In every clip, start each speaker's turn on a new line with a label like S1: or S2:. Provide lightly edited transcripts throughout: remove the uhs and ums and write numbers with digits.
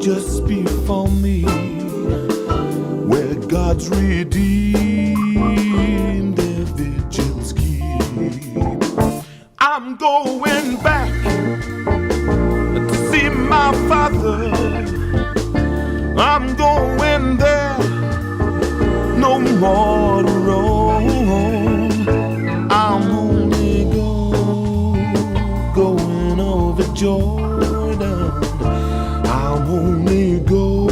S1: just before me, where God's redeemed their vigils keep. I'm going back to see my Father. I'm going there, no more to roam. I'm only going over Jordan. I'm only going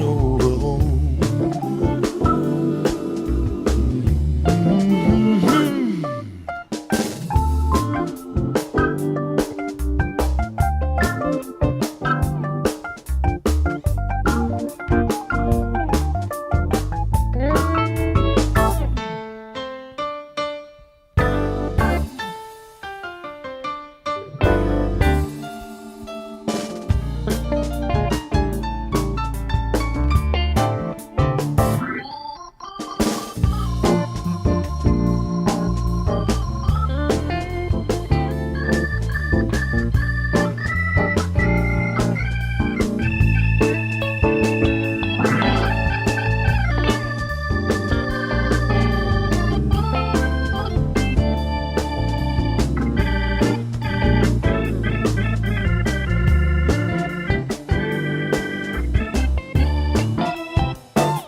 S1: over home.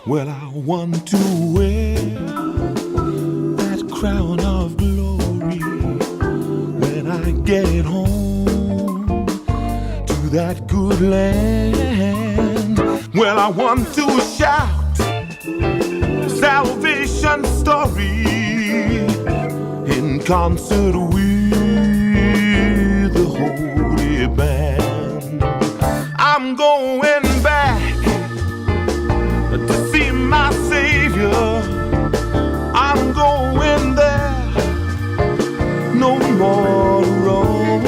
S1: Well, I want to wear that crown of glory when I get home to that good land. Well, I want to shout salvation story in concert with the holy band. I'm going back to see my Savior. I'm going there, no more to roam.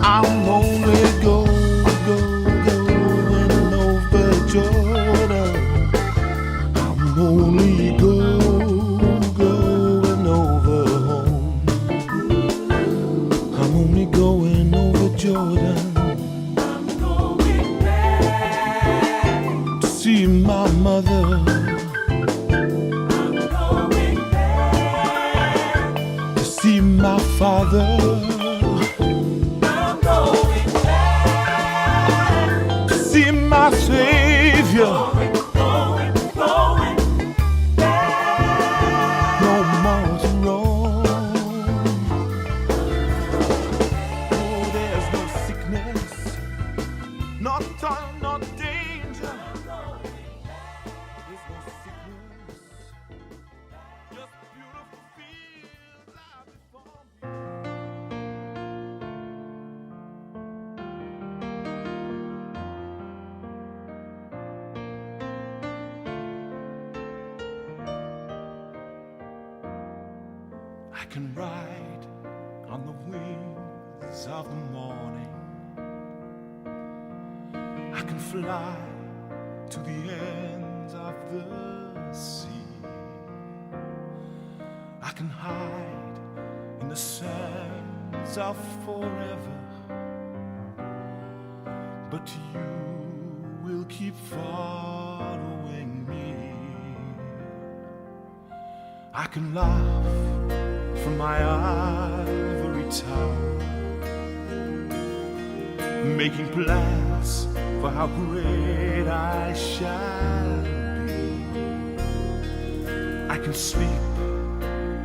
S1: I'm only going over Jordan. I'm only going over home. I'm only going over Jordan. See my mother. I'm going back to see my father. I'm going back to see my Savior. Going back. No more to roam. Oh, there's no sickness, not time, not danger. I can ride on the wings of the morning. I can fly to the ends of the sea. I can hide in the sands of forever, but you will keep following me. I can laugh from my ivory tower, making plans for how great I shall be. I can sleep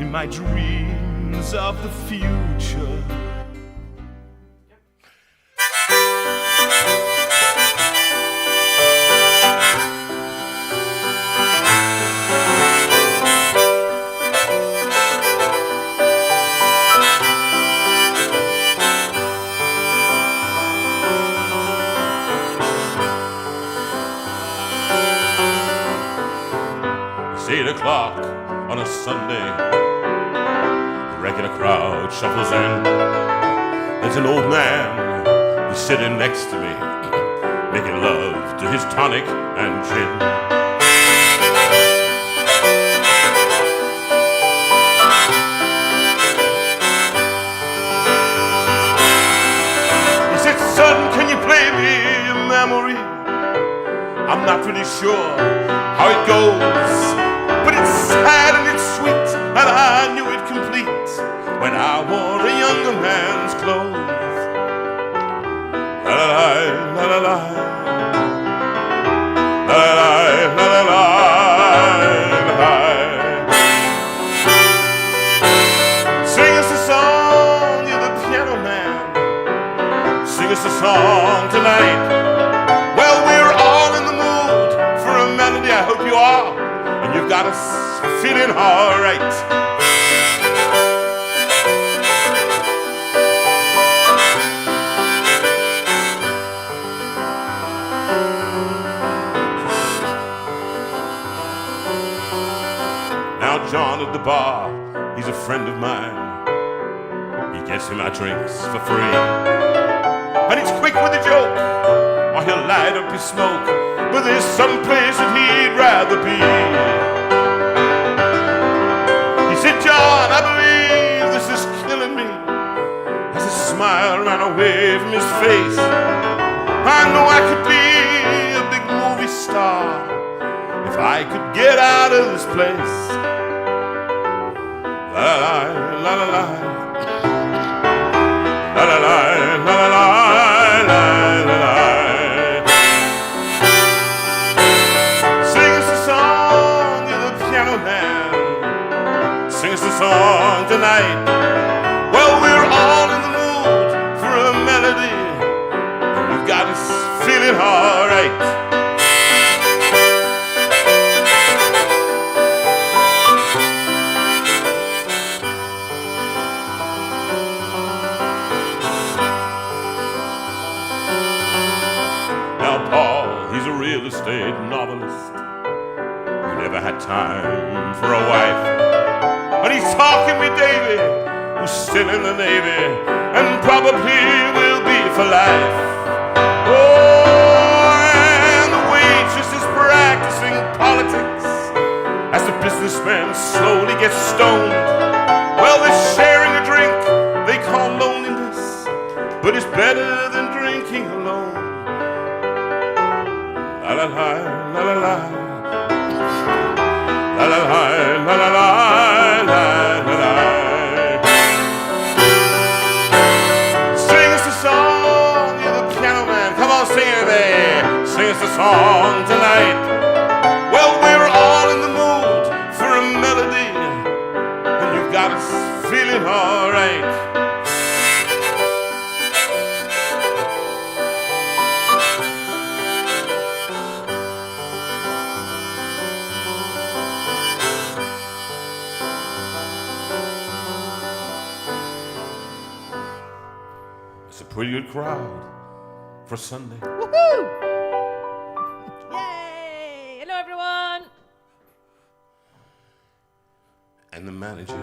S1: in my dreams of the future. It's 8 o'clock on a Sunday. A regular crowd shuffles in. There's an old man who's sitting next to me, making love to his tonic and gin. He said, "Son, can you I'm not really sure how it goes, but it's sad and it's sweet, and I knew it complete when I wore a younger man's clothes. La la la la la la la la la la. Sing us a song, you're the piano man. Sing us a song tonight. Well, we're all in the mood for a melody, I hope you are, and you've got us feeling all right. Now John at the bar, he's a friend of mine. He gets him our drinks for free, and he's quick with a joke, or he'll light up his smoke. But there's some place that he'd rather be. He said, John, I believe this is killing me. As a smile ran away from his face, I know I could be a big movie star if I could get out of this place. La la la la la la la la la la la la. Sing us a song, you're the piano man. Sing us a song tonight. Well, we're all in the mood for a melody, and you've got us feeling all right. Real estate novelist who never had time for a wife, and he's talking with Davy, who's still in the Navy and probably will be for life. Oh, and the waitress is practicing politics as the businessman slowly gets stoned. Well, they're sharing a drink they call loneliness, but it's better than drinking alone. La la la la la la la la la la la la la. Sing us a song, you're the piano man. Come on, sing it there. Sing us a song tonight. Well, we're all in the mood for a melody, and you've got us feeling all right. Pretty good crowd for Sunday.
S2: Woohoo! Yay! Hello, everyone.
S1: And the manager,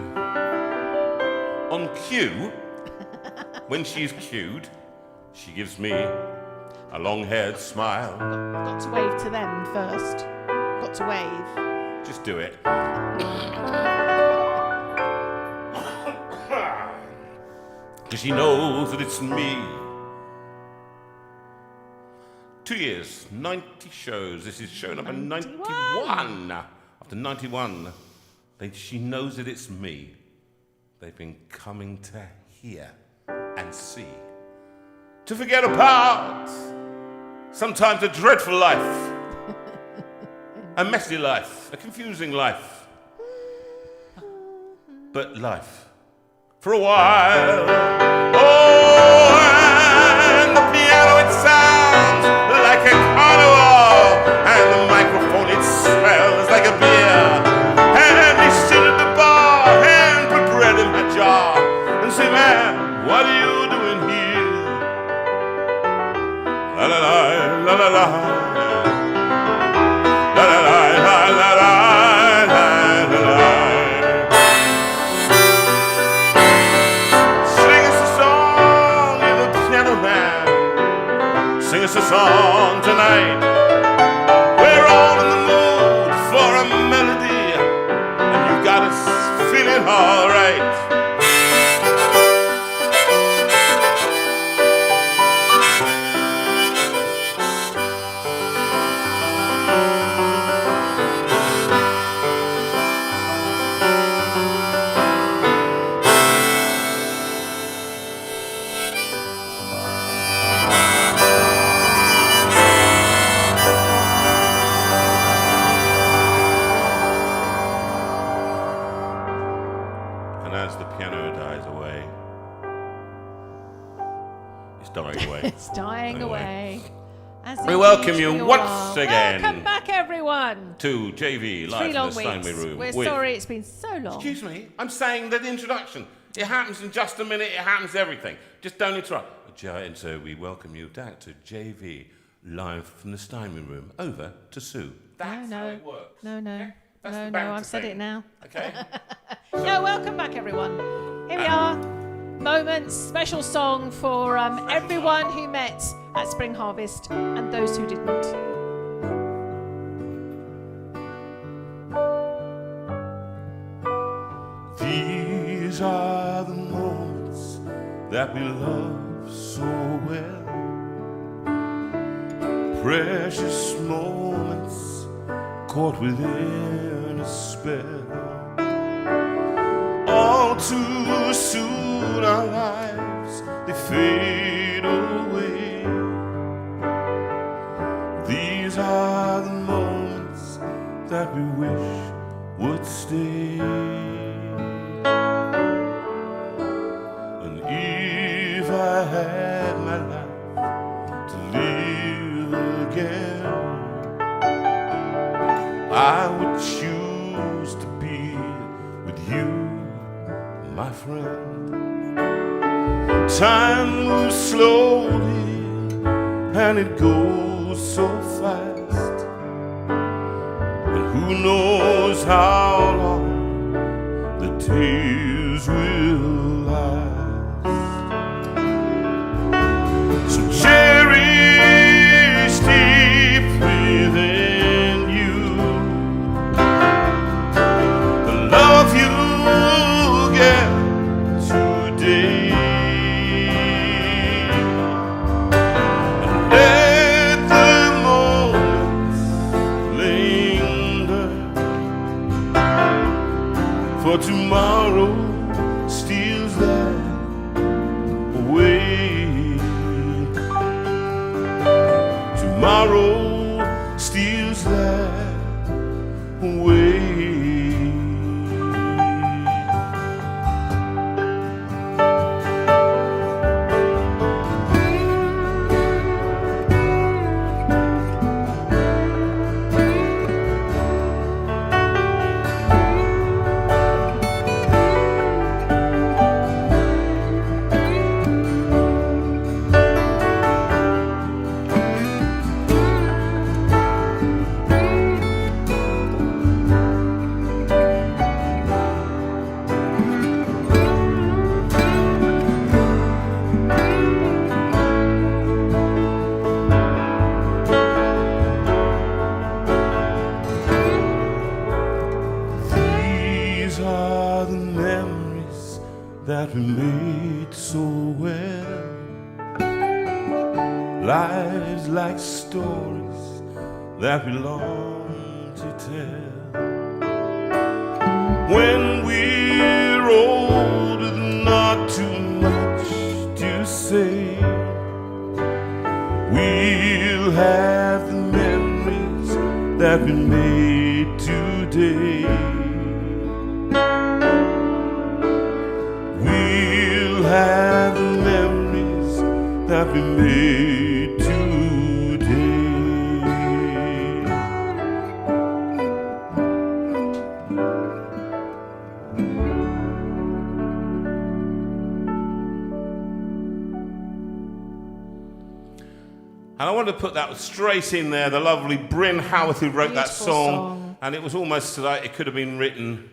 S1: on cue, when she's cued, she gives me a long-haired smile.
S2: Got to wave to them first. Got to wave.
S1: Just do it. Because she knows that it's me. 2 years, 90 shows. This is show number 91. After 91, she knows that it's me. They've been coming to hear and see. To forget about sometimes a dreadful life, a messy life, a confusing life. But life. For a while. Oh, and the piano, it sounds like a carnival, and the microphone, it smells like a beer, and they sit at the bar and put bread in my jar and say, man, what are you doing here? La la la la la la la la la la la la. Sing us a song tonight. We're all in the mood for a melody, and you got us feeling all right. dying away.
S2: It's dying away. As
S1: We
S2: indeed
S1: welcome you
S2: we all
S1: once
S2: are.
S1: again.
S2: Welcome back, everyone.
S1: To JV live
S2: 3
S1: in the
S2: long
S1: Steinway
S2: weeks.
S1: room.
S2: We're
S1: with-
S2: sorry it's been so long.
S1: Excuse me, I'm saying that introduction. It happens in just a minute, it happens everything. Just don't interrupt. And so we welcome you back to JV live from the Steinway room. Over to Sue. That's how it works.
S2: No.
S1: Okay? That's the
S2: No,
S1: banter
S2: I've said
S1: thing.
S2: it now.
S1: Okay?
S2: No, welcome back, everyone. Here we are. Moments, special song for everyone who met at Spring Harvest and those who didn't.
S1: These are the moments that we love so well. Precious moments caught within a spell. All too soon our lives, they fade away. These are the moments that we wish would stay. And if I had my life to live again, I would choose to be with you, my friend. Time moves slowly and it goes so fast, and who knows how long the days will last. So cherish deep within you the love you get today, and let the moments linger, for tomorrow steals that away. Tomorrow steals that away. These are the memories that we made so well. Lives like stories that we long to tell. When we're old with not too much to say, we'll have the memories that we made today. We'll have the memories that we made today. And I wanted to put that straight in there, the lovely Bryn Howarth who wrote that
S2: Beautiful
S1: song. And it was almost like it could have been written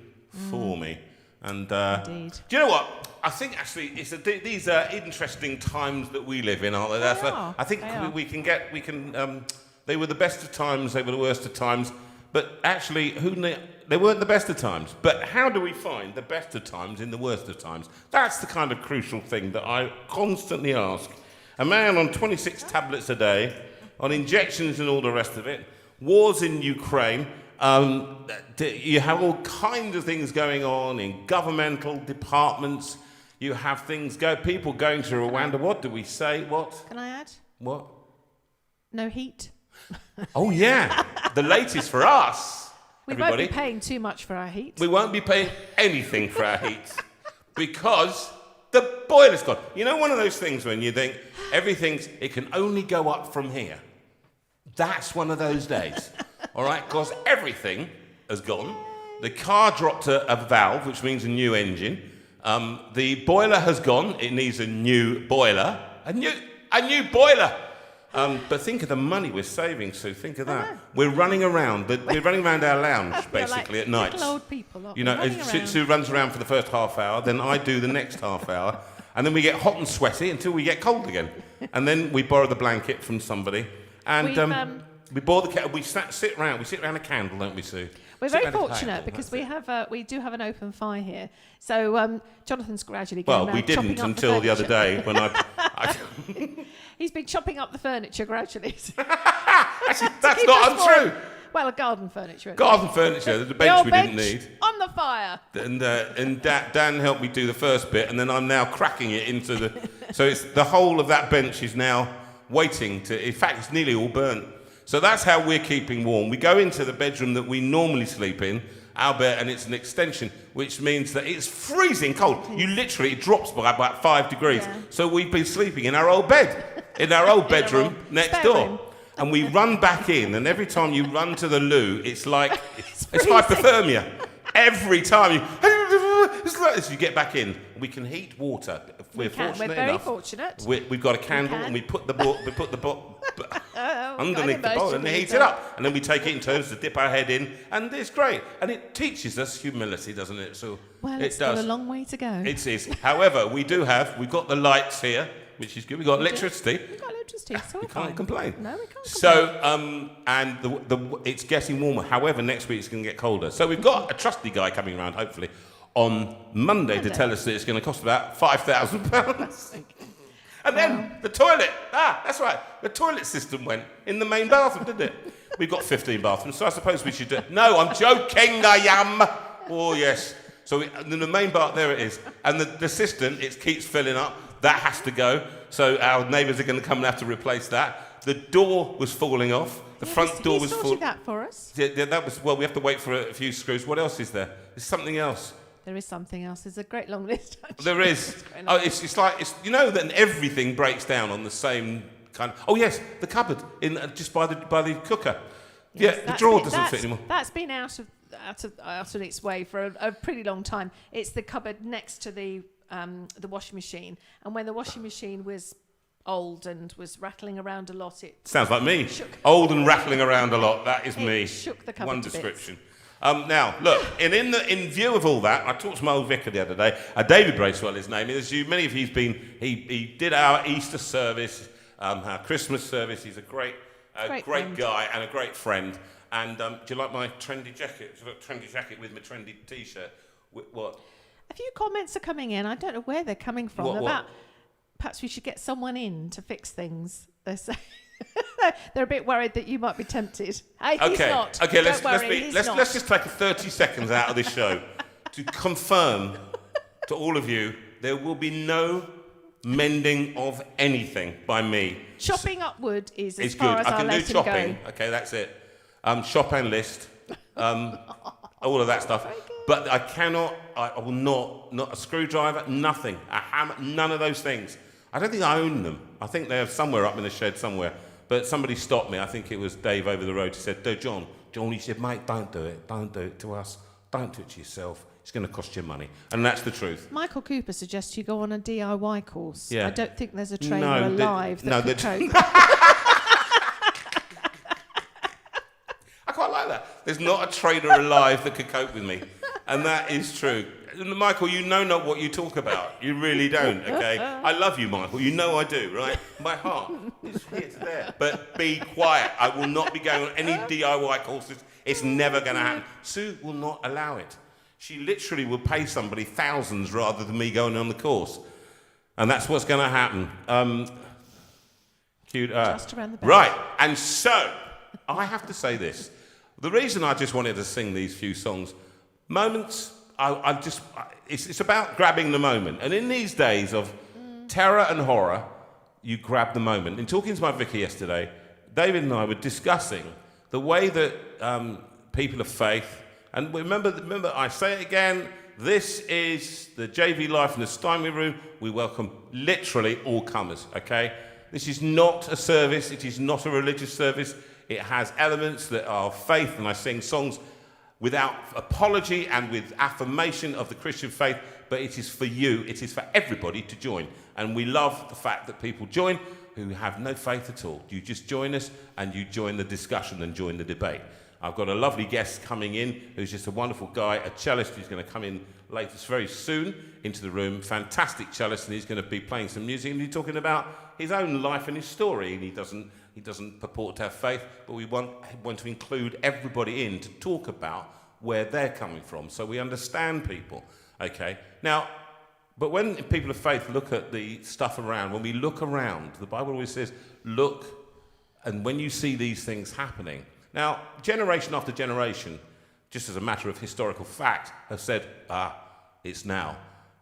S1: for me. And
S2: Indeed.
S1: do you know what? I think actually these are interesting times that we live in, aren't they?
S2: They are.
S1: I think
S2: They are.
S1: we can. They were the best of times. They were the worst of times. But actually, they weren't the best of times. But how do we find the best of times in the worst of times? That's the kind of crucial thing that I constantly ask. A man on 26 tablets a day, on injections and all the rest of it, wars in Ukraine. You have all kinds of things going on in governmental departments. You have people going to Rwanda. What do we say? What?
S2: Can I add?
S1: What?
S2: No heat.
S1: Oh, yeah. The latest for us.
S2: We
S1: everybody.
S2: won't be paying too much for our heat.
S1: We won't be paying anything for our heat because The boiler's gone. You know one of those things when you think it can only go up from here? That's one of those days, all right? Because everything has gone. The car dropped a valve, which means a new engine. The boiler has gone. It needs a new boiler. A new boiler. But think of the money we're saving, Sue. Think of that. We're running around. We're running around our lounge, basically, at night.
S2: Little old people,
S1: You know, Sue runs around for the first half hour, then I do the next half hour, and then we get hot and sweaty until we get cold again. And then we borrow the blanket from somebody, and we borrow the kettle. We sit around a candle, don't we, Sue?
S2: We're very fortunate because we do have an open fire here. So Jonathan's gradually going
S1: we didn't until the other day when
S2: He's been chopping up the furniture gradually.
S1: Actually, that's not untrue.
S2: Well, garden furniture.
S1: Garden furniture, the bench we didn't need.
S2: On the fire.
S1: And Dan helped me do the first bit, and then I'm now cracking it into the... So it's the whole of that bench is now waiting to... In fact, it's nearly all burnt. So that's how we're keeping warm. We go into the bedroom that we normally sleep in, our bed, and it's an extension, which means that it's freezing cold. It drops by about 5 degrees. Yeah. So we've been sleeping in our old bed, in our old bedroom next door. And we run back in, and every time you run to the loo, it's like, it's hypothermia. Every time it's like this, you get back in. We can heat water. We're very fortunate. We've got a candle, and we put the underneath the bowl and heat it up, and then we take it in turns to dip our head in, and it's great. And it teaches us humility, doesn't it? So
S2: it's got a long way to go.
S1: It is. However, we've got the lights here, which is good. We've got electricity.
S2: So
S1: we can't complain.
S2: No, we can't.
S1: So, and it's getting warmer. However, next week it's going to get colder. So we've got a trusty guy coming around, hopefully, on Monday to tell us that it's going to cost about £5,000. And then the toilet. That's right. The toilet system went in the main bathroom, didn't it? We've got 15 bathrooms, so I suppose we should do it. No, I'm joking, I am. Oh, yes. So in the main bath, there it is. And the cistern, it keeps filling up. That has to go. So our neighbours are going to come and have to replace that. The door was falling off. The front door was falling.
S2: He sorted that for us.
S1: Yeah, that was, we have to wait for a few screws. What else is there? There's something else.
S2: There is something else. There's a great long list. Actually.
S1: There is. It's like, you know that everything breaks down on the same kind of... Oh, yes, the cupboard just by the cooker. Yes, the drawer doesn't fit anymore.
S2: That's been out of its way for a pretty long time. It's the cupboard next to the washing machine. And when the washing machine was old and was rattling around a lot, it...
S1: Sounds like me. Old and rattling around a lot. That is me.
S2: Shook the cupboard.
S1: One description. Now, look, in view of all that, I talked to my old vicar the other day, David Bracewell, his name is. Many of you've been, he did our Easter service, our Christmas service. He's a great guy and a great friend. And do you like my trendy jacket? Do you like trendy jacket with my trendy T-shirt? What?
S2: A few comments are coming in. I don't know where they're coming from. About perhaps we should get someone in to fix things. They're saying. They're a bit worried that you might be tempted. Hey, he's not.
S1: Okay, let's just take 30 seconds out of this show to confirm to all of you there will be no mending of anything by me.
S2: Chopping up wood is as far as I'll let him go. I can do chopping.
S1: Okay, that's it. Shop and list. All of that stuff. But I cannot. I will not a screwdriver. Nothing. A hammer. None of those things. I don't think I own them. I think they're somewhere up in the shed somewhere. But somebody stopped me. I think it was Dave over the road. He said, John, he said, mate, don't do it. Don't do it to us. Don't do it to yourself. It's going to cost you money. And that's the truth.
S2: Michael Cooper suggests you go on a DIY course.
S1: Yeah.
S2: I don't think there's a trainer alive that could cope.
S1: I quite like that. There's not a trainer alive that could cope with me. And that is true. Michael, you know not what you talk about. You really don't, okay? I love you, Michael. You know I do, right? My heart is here to there. But be quiet. I will not be going on any DIY courses. It's never going to happen. Sue will not allow it. She literally will pay somebody thousands rather than me going on the course. And that's what's going to happen.
S2: Just around the back.
S1: Right. And so, I have to say this. The reason I just wanted to sing these few songs, moments... it's about grabbing the moment. And in these days of terror and horror, you grab the moment. In talking to my vicar yesterday, David and I were discussing the way that people of faith, and remember, I say it again, This is the JV Life in the Steinway room. We welcome literally all comers, okay? This is not a service. It is not a religious service. It has elements that are faith, and I sing songs without apology and with affirmation of the Christian faith, but it is for you. It is for everybody to join. And we love the fact that people join who have no faith at all. You just join us and you join the discussion and join the debate. I've got a lovely guest coming in who's just a wonderful guy, a cellist who's going to come in later very soon into the room. Fantastic cellist, and he's going to be playing some music, and he's talking about his own life and his story. And he doesn't purport to have faith, but we want to include everybody in to talk about where they're coming from, so we understand people. Okay, now, but when people of faith look at the stuff around, when we look around, the Bible always says, look, and when you see these things happening. Now, generation after generation, just as a matter of historical fact, have said, it's now.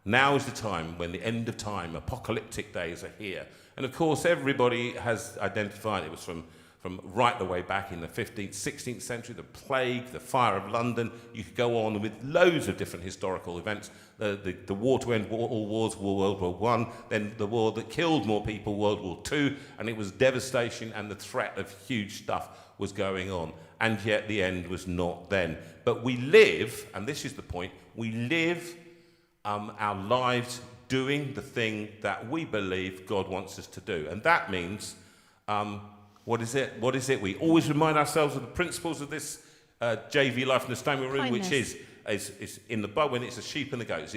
S1: Now is the time when the end of time, apocalyptic days are here. And of course, everybody has identified it was from right the way back in the 15th, 16th century, the plague, the fire of London. You could go on with loads of different historical events. The war to end all wars, World War I, then the war that killed more people, World War II, and it was devastation, and the threat of huge stuff was going on. And yet the end was not then. But we live, and this is the point, we live our lives doing the thing that we believe God wants us to do. And that means, what is it? We always remind ourselves of the principles of this JV Life in the Steinway room,
S2: Kindness.
S1: which is in the Bible, when it's the sheep and the goats.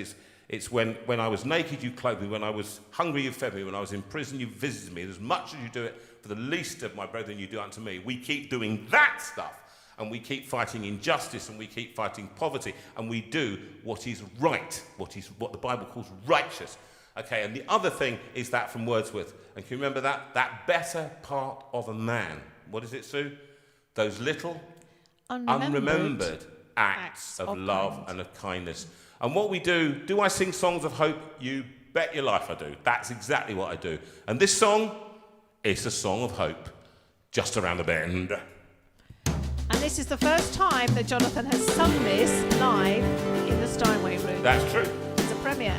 S1: It's when I was naked, you clothed me. When I was hungry, you fed me. When I was in prison, you visited me. As much as you do it for the least of my brethren, you do unto me. We keep doing that stuff. And we keep fighting injustice, and we keep fighting poverty, and we do what is right, what the Bible calls righteous. Okay, and the other thing is that from Wordsworth. And can you remember that? That better part of a man. What is it, Sue? Those little unremembered acts of love and of kindness. And what we do I sing songs of hope? You bet your life I do. That's exactly what I do. And this song is a song of hope, just around the bend.
S2: And this is the first time that Jonathan has sung this live in the Steinway room.
S1: That's true.
S2: It's a premiere.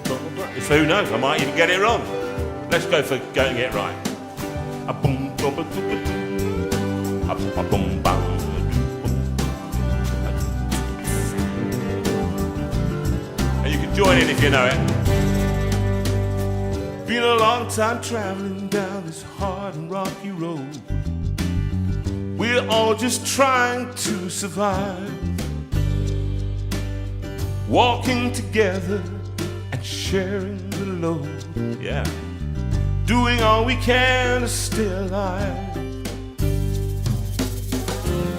S1: So who knows? I might even get it wrong. Let's go for go and get it right. A boom, boom, boom, boom, boom. A boom, bum. And you can join in if you know it. Been a long time traveling down this hard and rocky road. We're all just trying to survive, walking together and sharing the load. Yeah, doing all we can to stay alive.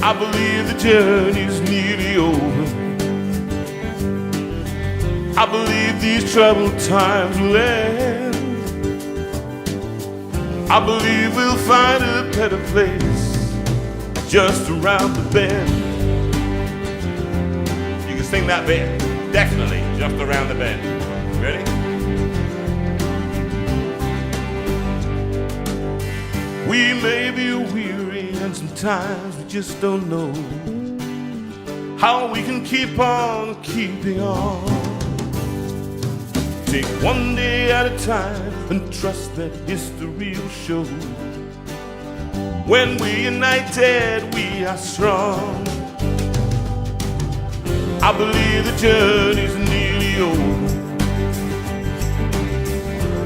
S1: I believe the journey's nearly over. I believe these troubled times will end. I believe we'll find a better place just around the bend. You can sing that bit, definitely, just around the bend. Ready? We may be weary and sometimes we just don't know how we can keep on keeping on. Take one day at a time and trust that history will show. When we're united, we are strong. I believe the journey's nearly over.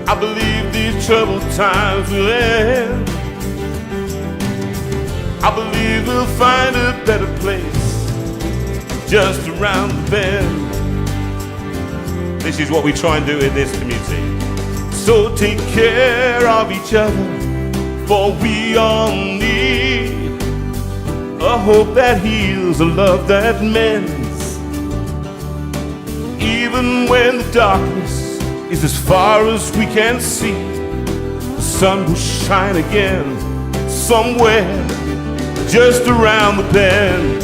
S1: I believe these troubled times will end. I believe we'll find a better place just around the bend. This is what we try and do in this community. So take care of each other, for we all need a hope that heals, a love that mends. Even when the darkness is as far as we can see, the sun will shine again somewhere just around the bend.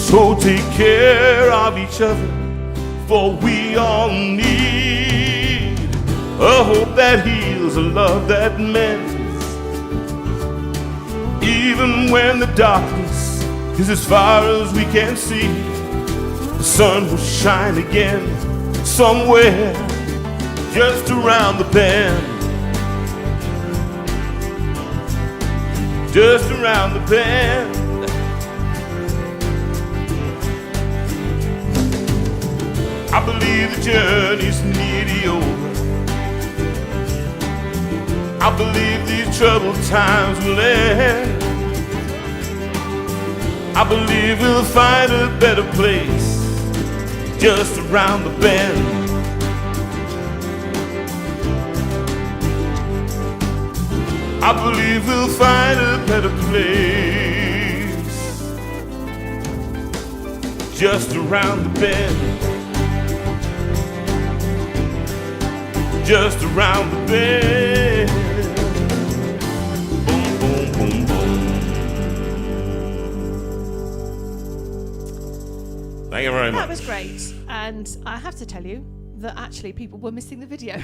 S1: So take care of each other, for we all need a hope that heals, a love that mends. Even when the darkness is as far as we can see, the sun will shine again somewhere just around the bend. Just around the bend. I believe the journey's nearly over. I believe these troubled times will end. I believe we'll find a better place just around the bend. I believe we'll find a better place just around the bend. Just around the bend. Boom, boom, boom, boom. Thank you very much.
S2: That was great. And I have to tell you that actually people were missing the video.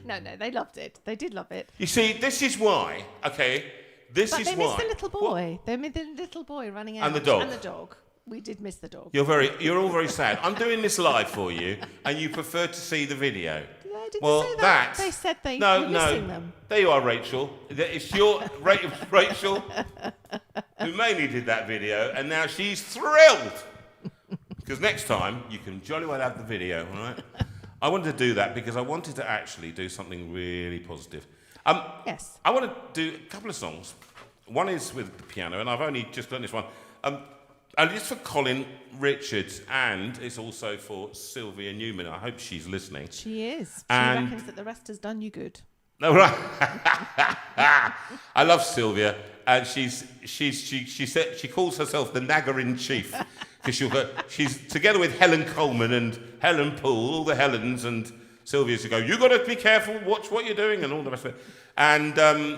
S2: No, they loved it. They did love it.
S1: You see, this is why, okay, this
S2: But
S1: is
S2: they
S1: why.
S2: missed the little boy. They missed the little boy running out.
S1: And the dog.
S2: And the dog. We did miss the dog.
S1: You're all very sad. I'm doing this live for you, and you prefer to see the video.
S2: No, I didn't
S1: Well,
S2: say that.
S1: that.
S2: They said they were missing them.
S1: There you are, Rachel. It's your Rachel who mainly did that video, and now she's thrilled because next time you can jolly well have the video, all right? I wanted to do that because I wanted to actually do something really positive.
S2: Yes.
S1: I want to do a couple of songs. One is with the piano, and I've only just learned this one. And it's for Colin Richards, and it's also for Sylvia Newman. I hope she's listening.
S2: She is.
S1: And
S2: she reckons that the rest has done you good.
S1: No, right. I love Sylvia, and she calls herself the Nagger in Chief because she's together with Helen Coleman and Helen Poole, all the Helens, and Sylvia's to go. You got to be careful, watch what you're doing, and all the rest of it. And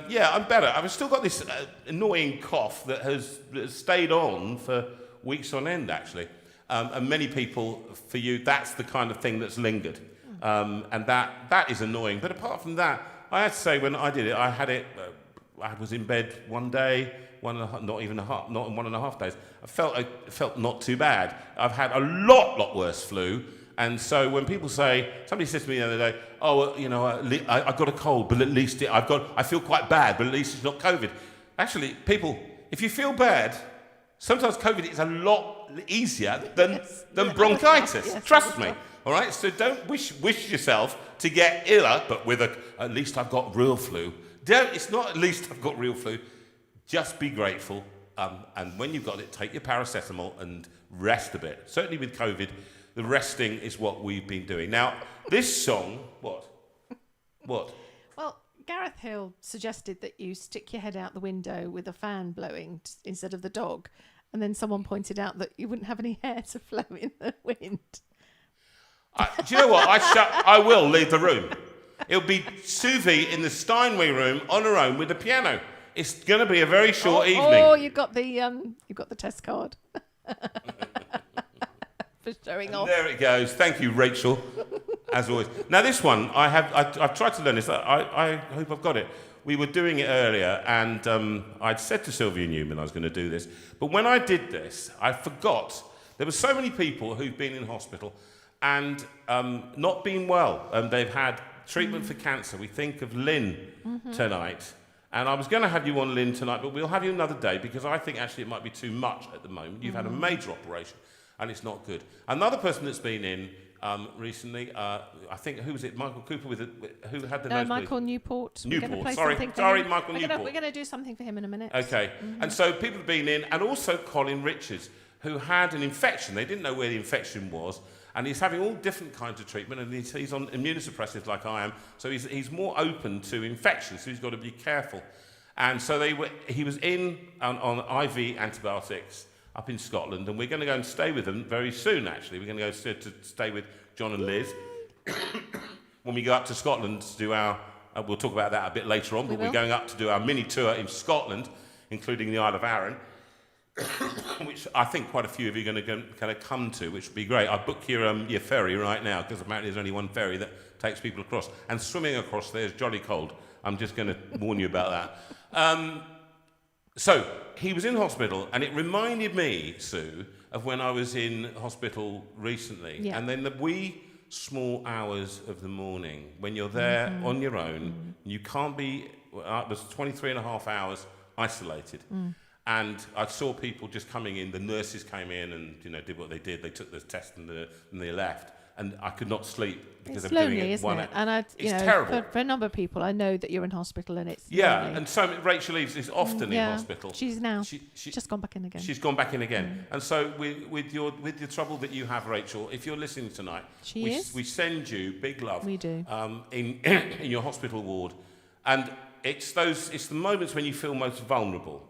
S1: yeah, I'm better. I've still got this annoying cough that has stayed on for weeks on end, actually. And many people, for you, that's the kind of thing that's lingered. And that is annoying. But apart from that, I have to say, when I did it, I had it, I was in bed one day, not 1.5 days. I felt not too bad. I've had a lot worse flu. And so when people say, somebody says to me the other day, oh, well, you know, I got a cold, but at least I feel quite bad, but at least it's not COVID. Actually, people, if you feel bad, sometimes COVID is a lot easier than bronchitis. Yes, trust me. All right? So don't wish yourself to get iller, but with at least I've got real flu. It's not at least I've got real flu. Just be grateful. And when you've got it, take your paracetamol and rest a bit. Certainly with COVID, the resting is what we've been doing. Now, this song, what? What?
S2: Well, Gareth Hill suggested that you stick your head out the window with a fan blowing instead of the dog. And then someone pointed out that you wouldn't have any hair to flow in the wind.
S1: Do you know what? I will leave the room. It'll be Suvi in the Steinway room on her own with the piano. It's going to be a very short evening.
S2: Oh, you've got the test card for showing off.
S1: There it goes. Thank you, Rachel, as always. Now this one, I've tried to learn this. I hope I've got it. We were doing it earlier, and I'd said to Sylvia Newman I was going to do this. But when I did this, I forgot. There were so many people who've been in hospital and not been well. They've had treatment for cancer. We think of Lynn tonight. And I was going to have you on, Lynn, tonight, but we'll have you another day because I think actually it might be too much at the moment. You've had a major operation, and it's not good. Another person that's been in recently, I think, who was it? Michael Cooper, who had the nosebleed?
S2: Michael Newport.
S1: Newport, Michael Newport.
S2: We're going to do something for him in a minute.
S1: Okay, and so people have been in, and also Colin Richards, who had an infection. They didn't know where the infection was, and he's having all different kinds of treatment, and he's on immunosuppressives like I am, so he's more open to infections, so he's got to be careful. And so he was in on IV antibiotics up in Scotland, and we're going to go and stay with them very soon, actually. We're going to go to stay with John and Liz when we go up to Scotland to do our... we'll talk about that a bit later on, but we're going up to do our mini tour in Scotland, including the Isle of Arran. which I think quite a few of you are going to kind of come to, which would be great. I booked your ferry right now, because apparently there's only one ferry that takes people across. And swimming across there is jolly cold. I'm just going to warn you about that. So he was in hospital, and it reminded me, Sue, of when I was in hospital recently.
S2: Yeah.
S1: And then the wee small hours of the morning, when you're there on your own, you can't be, it was 23 and a half hours isolated. And I saw people just coming in, the nurses came in and did what they did. They took the test and they left. And I could not sleep because
S2: It's
S1: of doing
S2: lonely,
S1: it
S2: isn't
S1: one
S2: it?
S1: hour.
S2: And
S1: It's terrible.
S2: For a number of people, I know that you're in hospital and it's lonely.
S1: And so Rachel Eves is often in hospital.
S2: She's now.
S1: She's
S2: just gone back in again.
S1: She's gone back in again. And so with your trouble that you have, Rachel, if you're listening tonight, we send you big love.
S2: We do.
S1: In your hospital ward, and it's the moments when you feel most vulnerable.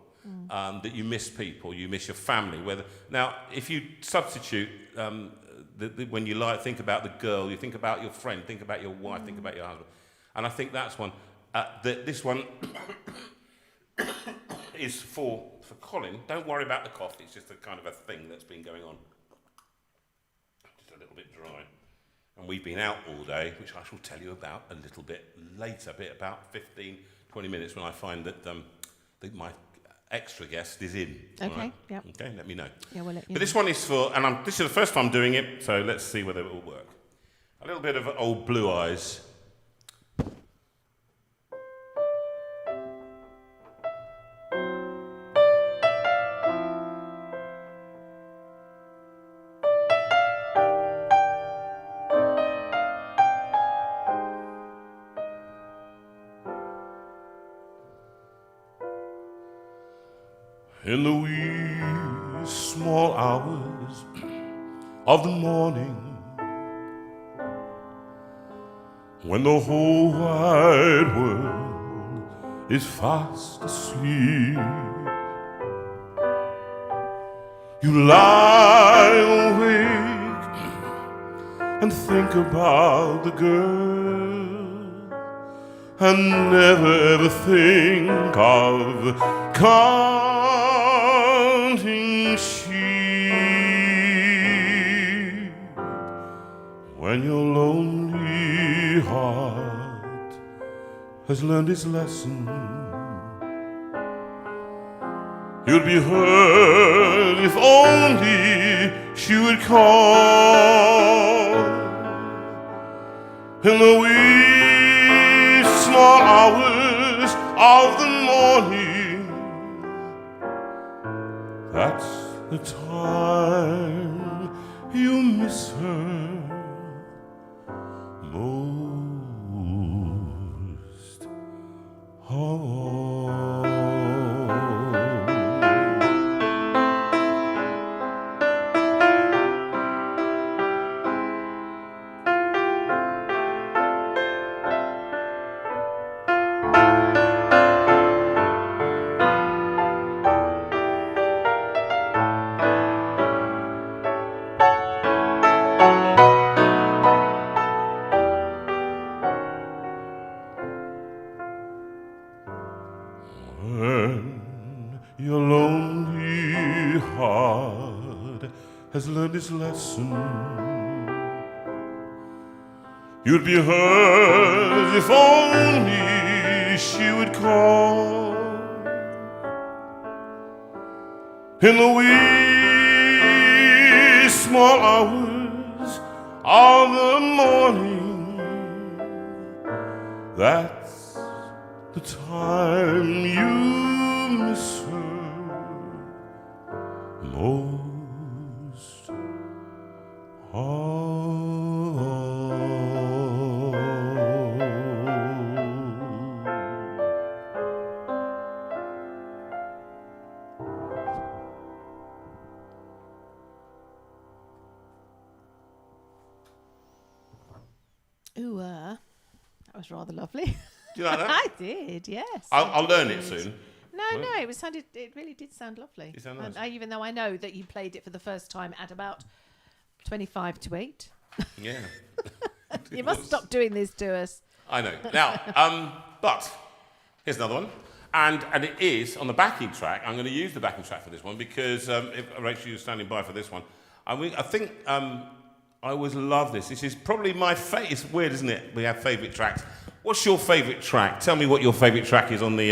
S1: That you miss people, you miss your family. Now, if you substitute when you think about the girl, you think about your friend, think about your wife, think about your husband, and I think that's one. This one is for Colin. Don't worry about the cough; it's just a kind of a thing that's been going on. Just a little bit dry, and we've been out all day, which I shall tell you about a little bit later, about 15, 20 minutes when I find that my extra guest is in.
S2: Okay,
S1: right?
S2: yep.
S1: Okay, let me know.
S2: Yeah, we'll let you
S1: But
S2: know.
S1: this one is for, and this is the first time doing it, so let's see whether it will work. A little bit of old Blue Eyes. In the wee small hours of the morning, when the whole wide world is fast asleep, you lie awake and think about the girl, and never ever think of counting sheep. When your lonely heart has learned its lesson, you'd be heard if only she would call. In the wee small hours of the morning, that's the time you miss her most of all. When your lonely heart has learned its lesson, you'd be hers if only she would call. In the wee small hours of the morning, that's the time you miss her most of all.
S2: Ooh, that was rather lovely.
S1: Do you like that?
S2: I did, yes.
S1: I'll learn
S2: did.
S1: it soon.
S2: No,
S1: Well-
S2: it really did sound lovely.
S1: It sounded
S2: And
S1: nice.
S2: even though I know that you played it for the first time at about 25 to 8.
S1: Yeah.
S2: You must stop doing this to us.
S1: I know. Now, but here's another one. And it is on the backing track. I'm going to use the backing track for this one because if Rachel, you're standing by for this one. I think I always love this. This is probably my favourite. It's weird, isn't it? We have favourite tracks. What's your favourite track? Tell me what your favourite track is on the...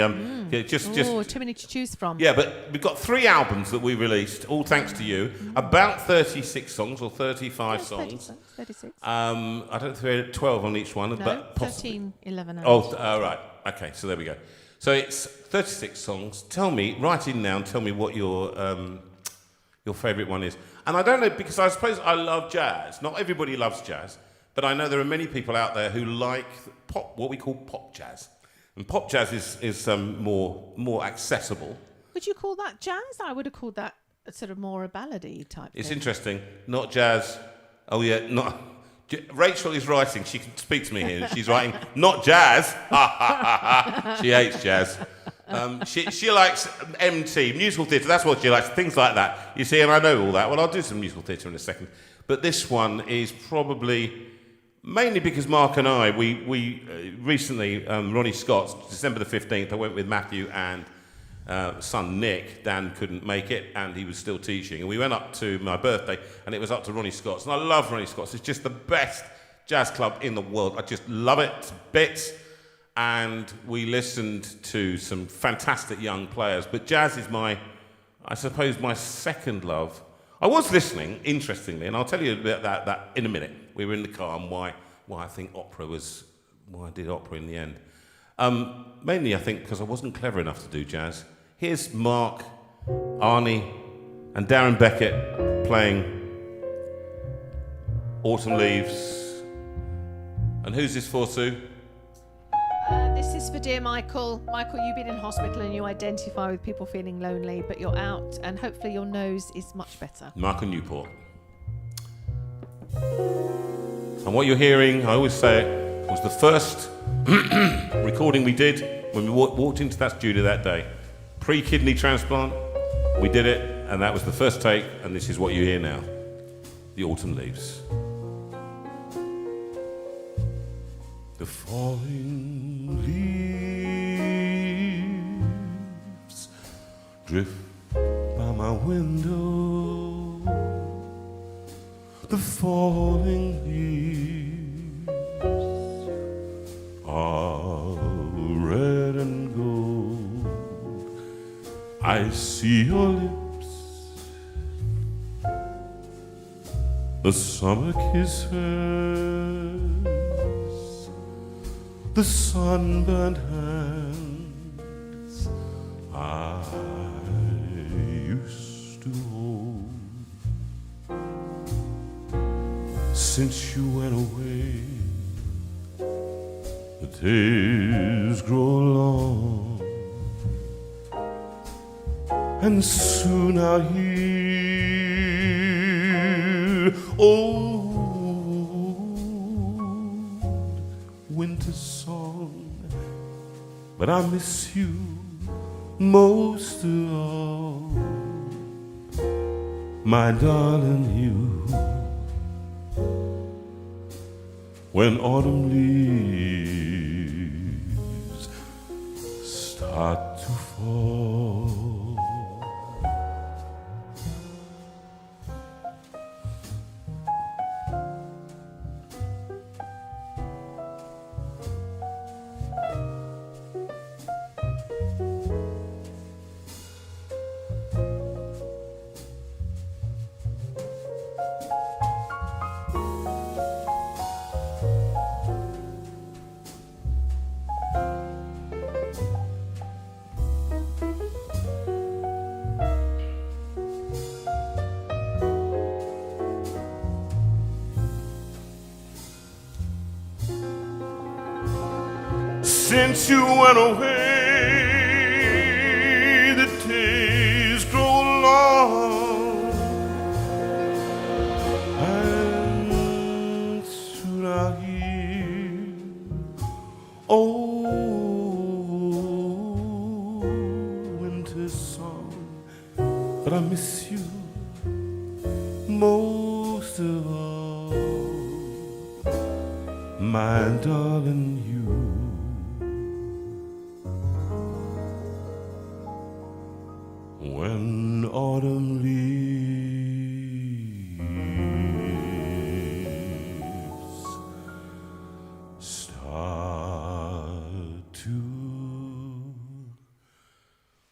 S1: just
S2: too many to choose from.
S1: Yeah, but we've got 3 albums that we released, all thanks to you. About 36 songs or 35 songs.
S2: 36.
S1: I don't know if we had 12 on each one.
S2: No,
S1: but
S2: 13, 11.
S1: Right. Okay, so there we go. So it's 36 songs. Tell me, write in now and tell me what your favourite one is. And I don't know, because I suppose I love jazz. Not everybody loves jazz, but I know there are many people out there who like pop, what we call pop jazz. And pop jazz is more accessible.
S2: Would you call that jazz? I would have called that a sort of more a ballady type
S1: It's
S2: thing.
S1: interesting. Not jazz. Oh, yeah, not... Rachel is writing. She can speak to me here. She's writing, not jazz. She hates jazz. She likes MT, musical theatre. That's what she likes, things like that. You see, and I know all that. Well, I'll do some musical theatre in a second. But this one is probably... Mainly because Mark and I, we recently, Ronnie Scott's, December the 15th, I went with Matthew and son Nick. Dan couldn't make it, and he was still teaching. And we went up to my birthday, and it was up to Ronnie Scott's. And I love Ronnie Scott's. It's just the best jazz club in the world. I just love it to bits. And we listened to some fantastic young players. But jazz is I suppose, my second love. I was listening, interestingly, and I'll tell you about that in a minute. We were in the car and why I think why I did opera in the end. Mainly, I think, because I wasn't clever enough to do jazz. Here's Mark, Arnie, and Darren Beckett playing Autumn Leaves. And who's this for, Sue?
S2: This is for dear Michael. Michael, you've been in hospital and you identify with people feeling lonely, but you're out, and hopefully your nose is much better.
S1: Michael Newport. And what you're hearing, I always say it, was the first recording we did when we walked into that studio that day. Pre-kidney transplant, we did it, and that was the first take, and this is what you hear now. The Autumn Leaves. The falling leaves drift by my window. The falling leaves are red and gold. I see your lips, the summer kisses, the sunburned hands I used to hold. Since you went away, the days grow long, and soon I'll hear old winter song. But I miss you most of all, my darling, you. When autumn leaves start to fall. Since you went away, the days grow long, and soon I'll hear old winter song. But I miss you most of all, my darling, you. when autumn leaves start to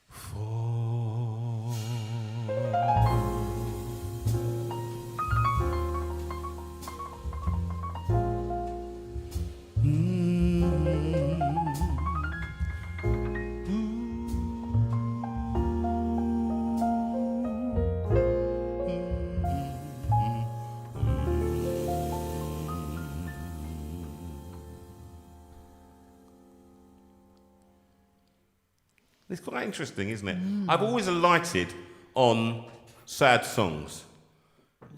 S1: fall. It's quite interesting, isn't it? I've always alighted on sad songs.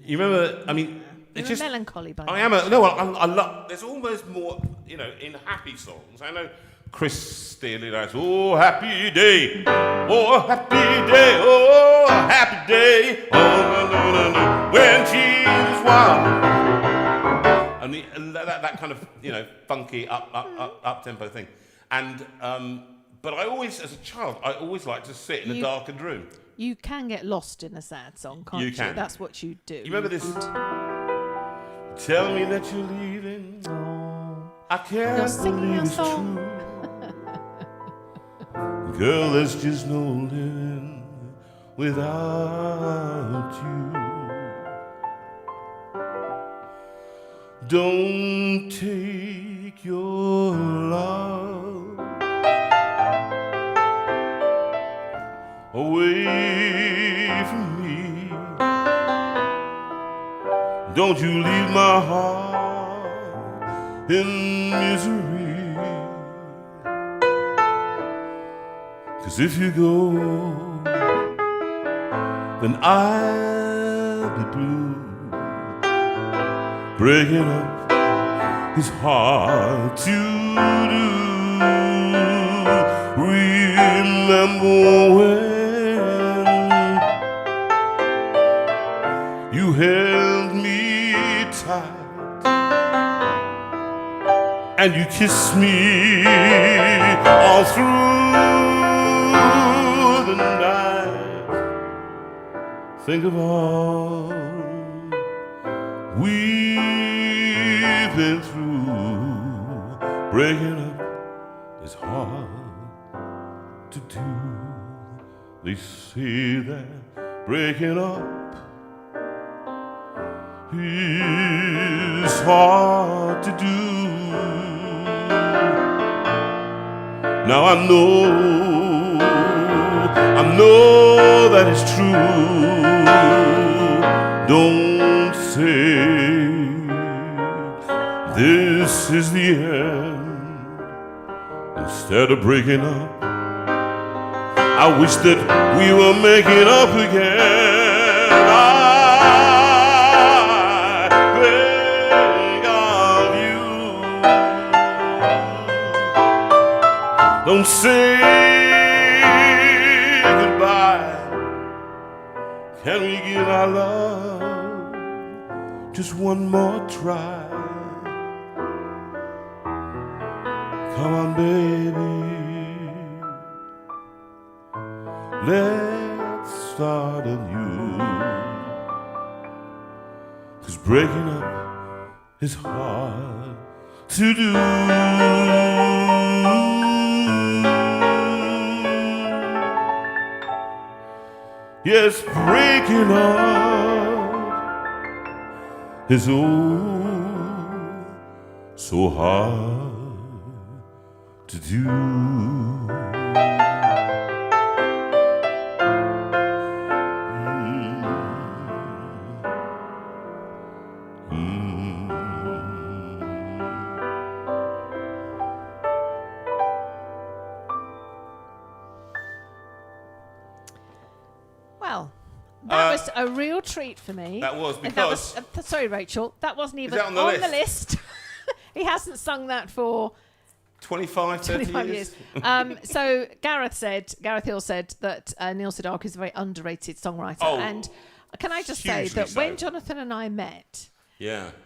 S1: You remember? I mean, it's
S2: You're
S1: just
S2: melancholy by
S1: I am a no. I love. There's almost more, in happy songs. I know Chris Steele likes "Oh Happy Day, oh Happy Day, oh Happy Day, oh no no no no when Jesus wild." And that kind of funky up tempo thing, and but I always, as a child, I always liked to sit in a darkened room.
S2: You can get lost in a sad song, can't you?
S1: You can.
S2: That's what you do.
S1: You remember this? Tell me that you're leaving.
S2: Oh.
S1: I can't
S2: You're singing
S1: believe
S2: your
S1: it's
S2: song.
S1: true. Girl, there's just no living without you. Don't take your love away from me. Don't you leave my heart in misery. 'Cause if you go, then I'll be blue. Breaking up is hard to do. Remember when you held me tight and you kissed me all through the night. Think of all we've been through. Breaking up is hard to do. They say that breaking up is hard to do. Now I know that it's true. Don't say this is the end. Instead of breaking up, I wish that we were making up again. I beg of you, don't say goodbye. Can we give our love just one more try? Come on, baby. Let's start anew. 'Cause breaking up is hard to do. Yes, breaking up is so hard to do.
S2: Well, that was a real treat for me.
S1: That was
S2: And
S1: because...
S2: that was, sorry, Rachel, that wasn't even
S1: that on the
S2: list. He hasn't sung that for
S1: 25, 30
S2: years. So Gareth Hill said that Neil Sedaka is a very underrated songwriter.
S1: Oh,
S2: and can I just say
S1: hugely
S2: that
S1: so.
S2: when Jonathan and I met,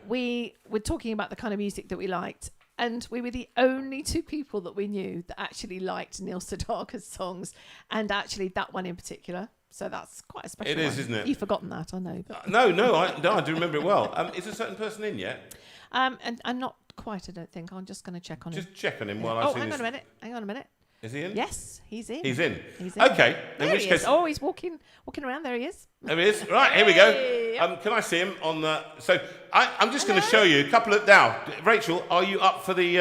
S2: we were talking about the kind of music that we liked. And we were the only two people that we knew that actually liked Neil Sedaka's songs, and actually that one in particular. So that's quite a special
S1: It is,
S2: one.
S1: isn't it?
S2: You've forgotten that, I know. But.
S1: No, I do remember it well. Is a certain person in yet?
S2: And not quite, I don't think. I'm just going to check on him.
S1: Just check on him while I see
S2: hang on a minute. Hang on a minute.
S1: Is he in?
S2: Yes, he's in.
S1: He's in.
S2: He's in.
S1: Okay.
S2: There
S1: In which
S2: he
S1: case,
S2: is. Oh, he's walking around. There he is.
S1: there he is. Right, here we go.
S2: Hey, yep.
S1: Can I see him on the? So I'm just going to show you a couple of now. Rachel, are you up for the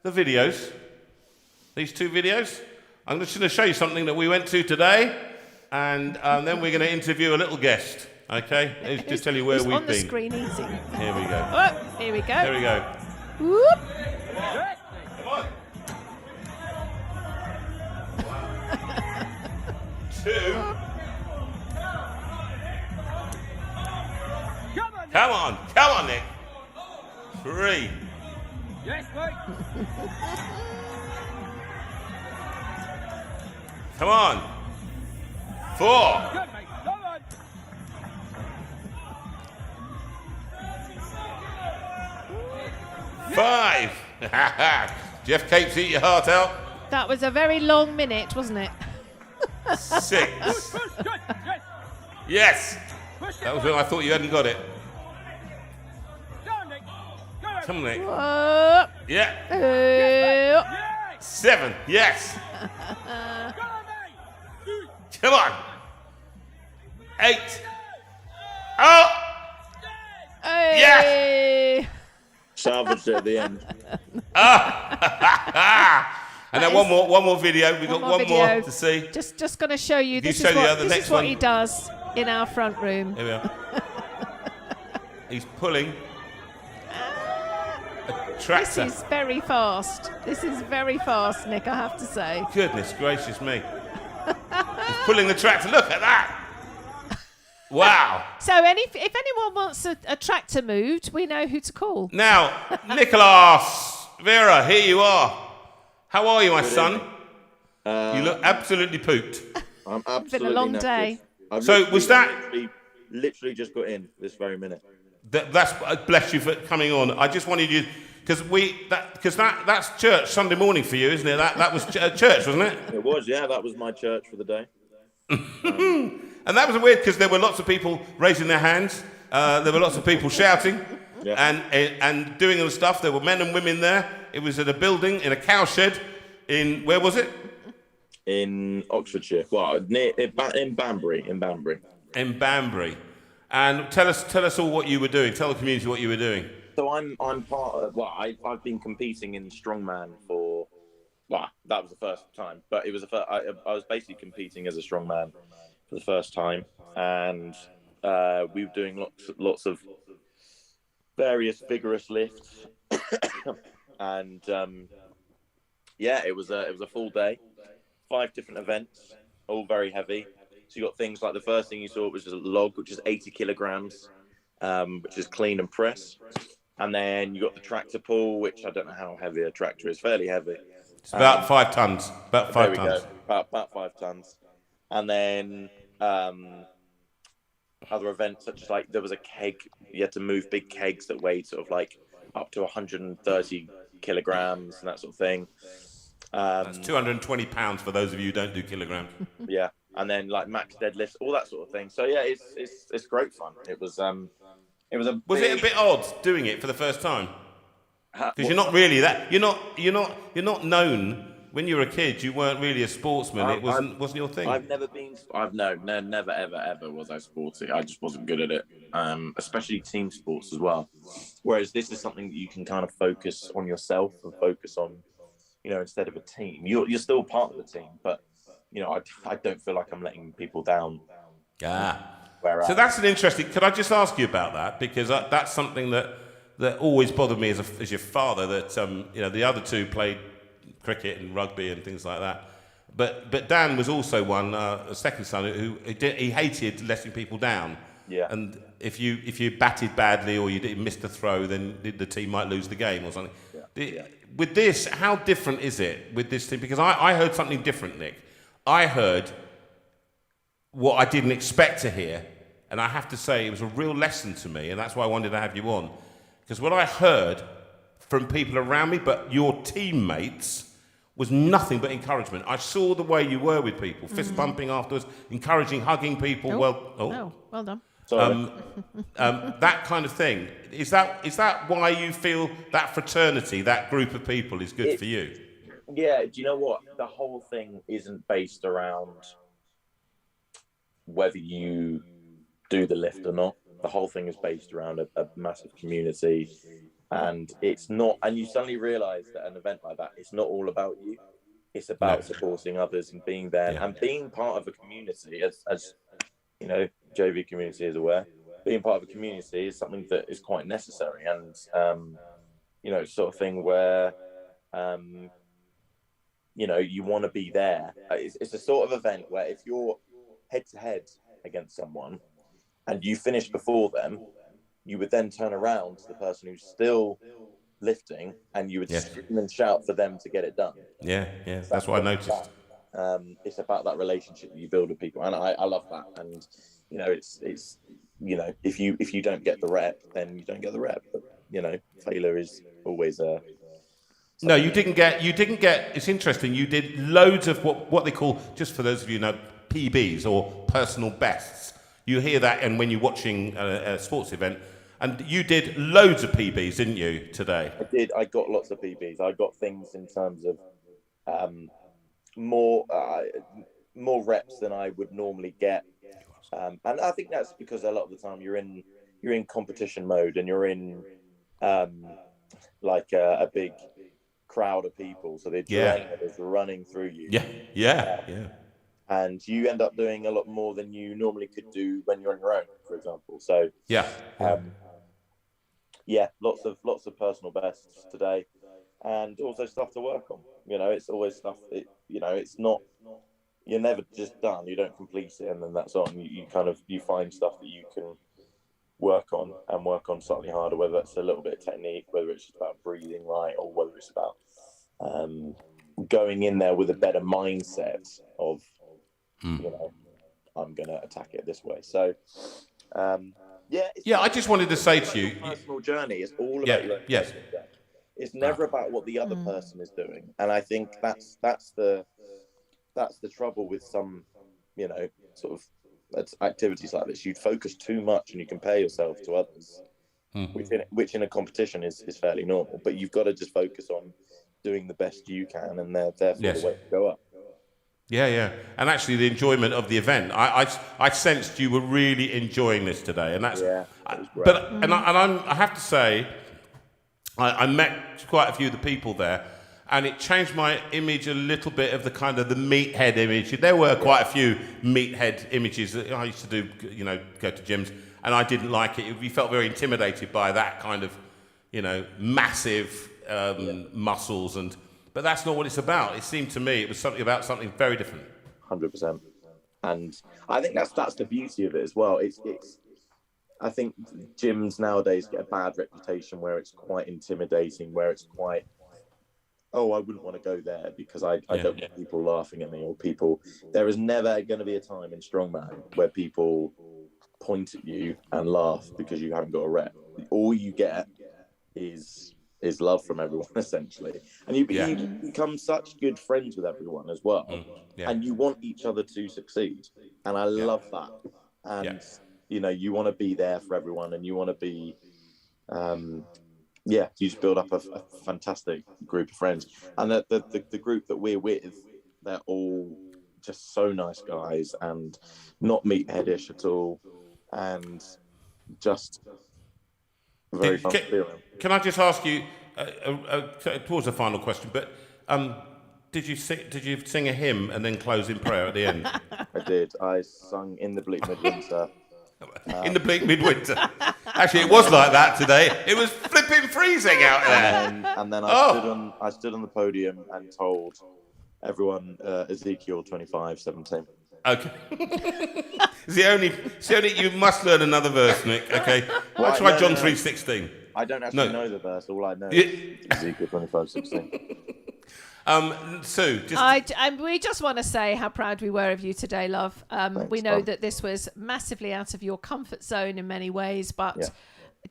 S1: videos? These 2 videos. I'm just going to show you something that we went to today, and then we're going to interview a little guest. Okay, let's just tell you where we've been.
S2: On the screen eating.
S1: Here we go.
S2: Oh, here we go.
S1: Here we go.
S2: Whoop.
S1: Come on. 2. Come on, Nick. 3.
S3: Yes, mate.
S1: Come on. 4.
S3: Good, mate. Come on.
S1: 5. Jeff Capes, eat your heart out.
S2: That was a very long minute, wasn't it?
S1: 6.
S3: Good. Yes.
S1: Yes.
S3: Push it.
S1: That was when I thought you hadn't got it.
S3: Go on, Nick. Go on.
S1: Come on, Nick.
S2: Whoop.
S1: Yeah.
S2: Whoop.
S3: Yes.
S1: 7. Yes.
S3: Go on, mate.
S1: Come on. 8. Oh.
S2: Hey.
S4: Salvaged it at the end.
S1: And then one more video. We've got
S2: more
S1: one
S2: video.
S1: more to see.
S2: Just going to show you. This
S1: show
S2: is
S1: the
S2: what
S1: other
S2: this
S1: next
S2: is what
S1: one.
S2: he does in our front room.
S1: Here we are. He's pulling a
S2: This
S1: tractor.
S2: is very fast. This is very fast, Nick. I have to say.
S1: Goodness gracious me. He's pulling the tractor. Look at that. Wow.
S2: So, if anyone wants a tractor moved, we know who to call.
S1: Now, Nicholas, Veira, here you are. How are you, my son? You look absolutely pooped.
S4: I'm absolutely
S2: Been a long
S4: knackered.
S2: day.
S4: I've
S1: So was that-
S4: literally just got in this very minute?
S1: That's bless you for coming on. I just wanted you because that's church Sunday morning for you, isn't it? That was church, wasn't it?
S4: It was, yeah. That was my church for the day.
S1: And that was weird because there were lots of people raising their hands. There were lots of people shouting
S4: Yeah.
S1: and doing all the stuff. There were men and women there. It was at a building in a cowshed in where was it?
S4: In Oxfordshire. Well, in Banbury. In
S1: In Banbury. And tell us all what you were doing. Tell the community what you were doing.
S4: So I'm part of. Well, I've been competing in strongman for. Well, that was the first time, but it was I was basically competing as a strongman for the first time, and we were doing lots of various vigorous lifts, and yeah, it was a full day, 5 different events, all very heavy. So you got things like the first thing you saw was a log, which is 80 kilograms, which is clean and press. And then you got the tractor pull, which I don't know how heavy a tractor is, fairly heavy.
S1: It's about 5 tons. About 5
S4: there we
S1: tons.
S4: go, about 5 tons. And then other events such as like there was a keg. You had to move big kegs that weighed sort of like up to 130 kilograms and that sort of thing.
S1: That's 220 pounds for those of you who don't do kilograms.
S4: Yeah. And then like max deadlifts, all that sort of thing. So yeah, it's great fun. It was
S1: Was it a bit odd doing it for the first time? Because you're
S4: what-
S1: not really that. You're not known. When you were a kid, you weren't really a sportsman. It wasn't your thing.
S4: I've never been. Never ever was I sporty. I just wasn't good at it. Especially team sports as well. Whereas this is something that you can kind of focus on yourself and focus on, instead of a team. You're still part of the team, but I don't feel like I'm letting people down. So that's an interesting. Could I just ask you about that, because that's something that always bothered me as your father. That the other two played cricket and rugby and things like that, but Dan was also one, a second son, who he hated letting people down. Yeah.
S1: And if you batted badly or you missed a throw, then the team might lose the game or something.
S4: Yeah.
S1: With this, how different is it with this team? Because I heard something different, Nick. I heard what I didn't expect to hear, and I have to say it was a real lesson to me, and that's why I wanted to have you on. Because what I heard from people around me, but your teammates, was nothing but encouragement. I saw the way you were with people, fist bumping afterwards, encouraging, hugging people.
S2: Well done.
S4: Sorry.
S1: That kind of thing. Is that why you feel that fraternity, that group of people, is good for you?
S4: Yeah. Do you know what? The whole thing isn't based around whether you do the lift or not. The whole thing is based around a massive community. And it's not, and you suddenly realise that an event like that, it's not all about you. It's about supporting others and being there and being part of a community. As you know, JV community is aware, being part of a community is something that is quite necessary. And you know, sort of thing where you know, you want to be there. It's a sort of event where if you're head to head against someone and you finish before them, you would then turn around to the person who's still lifting and you would scream and shout for them to get it done.
S1: Yeah, that's what I noticed.
S4: It's about that relationship that you build with people, and I love that. And you know, it's you know, if you don't get the rep, then you don't get the rep. But you know, failure is always a
S1: No, you didn't get. It's interesting. You did loads of what they call, just for those of you who know, PBs or personal bests. You hear that, and when you're watching a sports event, and you did loads of PBs, didn't you, today?
S4: I did. I got lots of PBs. I got things in terms of more reps than I would normally get, and I think that's because a lot of the time you're in competition mode and you're in like a big crowd of people, so the adrenaline is running through you. Yeah. And you end up doing a lot more than you normally could do when you're on your own, for example. So lots of personal bests today, and also stuff to work on. You know, it's always stuff. It's not. You're never just done. You don't complete it and then that's on. You find stuff that you can work on slightly harder, whether that's a little bit of technique, whether it's just about breathing right, or whether it's about going in there with a better mindset of, you know, I'm going to attack it this way. So,
S1: I just wanted to say to you,
S4: personal journey is all about your own personal journey. It's never about what the other person is doing, and I think that's the trouble with some, you know, sort of activities like this. You focus too much and you compare yourself to others, which in a competition is fairly normal. But you've got to just focus on doing the best you can, and therefore the way to go up. Yeah.
S1: And actually, the enjoyment of the event, I sensed you were really enjoying this today, and that's.
S4: That was great.
S1: But I have to say, I met quite a few of the people there, and it changed my image a little bit of the kind of the meathead image. There were quite a few meathead images that I used to do, you know, go to gyms, and I didn't like it. We felt very intimidated by that kind of, you know, massive muscles, but that's not what it's about. It seemed to me it was something very different.
S4: 100%, and I think that's the beauty of it as well. It's I think gyms nowadays get a bad reputation where it's quite intimidating, where it's quite, I wouldn't want to go there because I don't want people laughing at me, or people. There is never going to be a time in strongman where people point at you and laugh because you haven't got a rep. All you get is love from everyone, essentially, and you become such good friends with everyone as well, and you want each other to succeed, and I love that. And you know, you want to be there for everyone, and you want to be you just build up a fantastic group of friends. And the group that we're with, they're all just so nice guys and not meatheadish at all, and just very fun feeling.
S1: Can I just ask you, towards the final question, but did you sing a hymn and then close in prayer at the end?
S4: I did. I sung In the Bleak Midwinter.
S1: In the bleak midwinter. Actually, it was like that today. It was flipping freezing out there.
S4: And then I stood on the podium and told everyone Ezekiel 25:17.
S1: Okay. It's the only. You must learn another verse, Nick. Okay. I'll try John 3:16.
S4: I don't actually know the verse. All I know is Ezekiel 25:16.
S1: Sue,
S2: we just want to say how proud we were of you today, love.
S4: Thanks,
S2: we know that this was massively out of your comfort zone in many ways, but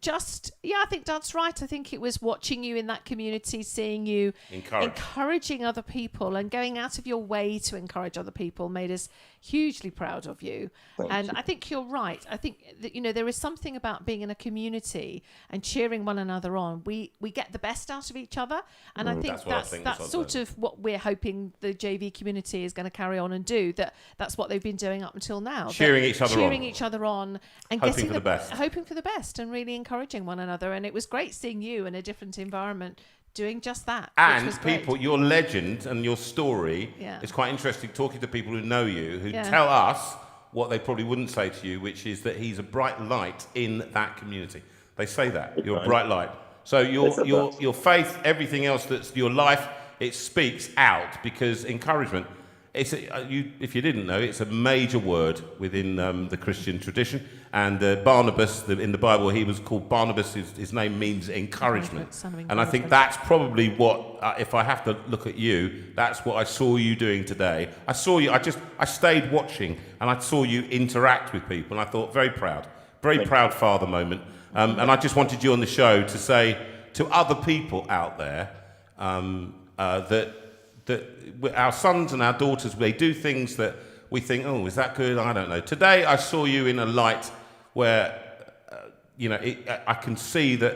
S2: I think Dad's right. I think it was watching you in that community, seeing you encouraging other people and going out of your way to encourage other people made us hugely proud of you.
S4: Thank you.
S2: I think you're right. I think that, there is something about being in a community and cheering one another on. We get the best out of each other. And I think that's sort of what we're hoping the JV community is going to carry on and do. That's what they've been doing up until now.
S1: Cheering each other on
S2: and
S1: hoping for the best.
S2: Hoping for the best and really encouraging one another. And it was great seeing you in a different environment doing just that.
S1: And people, your legend and your story
S2: Yeah.
S1: is quite interesting, talking to people who know you, who tell us what they probably wouldn't say to you, which is that he's a bright light in that community. They say that. You're a bright light. So your faith, everything else that's your life, it speaks out, because encouragement, if you didn't know, it's a major word within the Christian tradition. And Barnabas, in the Bible, he was called Barnabas. His name means encouragement. And I think that's probably what, if I have to look at you, that's what I saw you doing today. I saw you, I stayed watching, and I saw you interact with people, and I thought, very proud father moment. And I just wanted you on the show to say to other people out there that our sons and our daughters, they do things that we think, oh, is that good? I don't know. Today I saw you in a light where, I can see that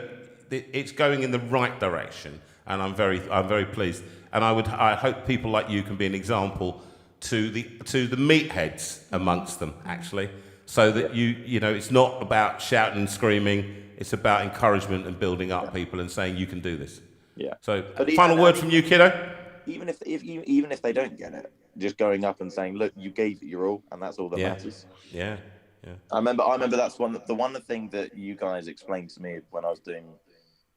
S1: it's going in the right direction, and I'm very pleased. And I hope people like you can be an example to the meatheads amongst them, actually, so that it's not about shouting and screaming. It's about encouragement and building up people and saying you can do this. Yeah. So, final word from you, kiddo.
S4: Even if they don't get it, just going up and saying, "Look, you gave it your all, and that's all that matters."
S1: Yeah.
S4: I remember that's one thing that you guys explained to me when I was doing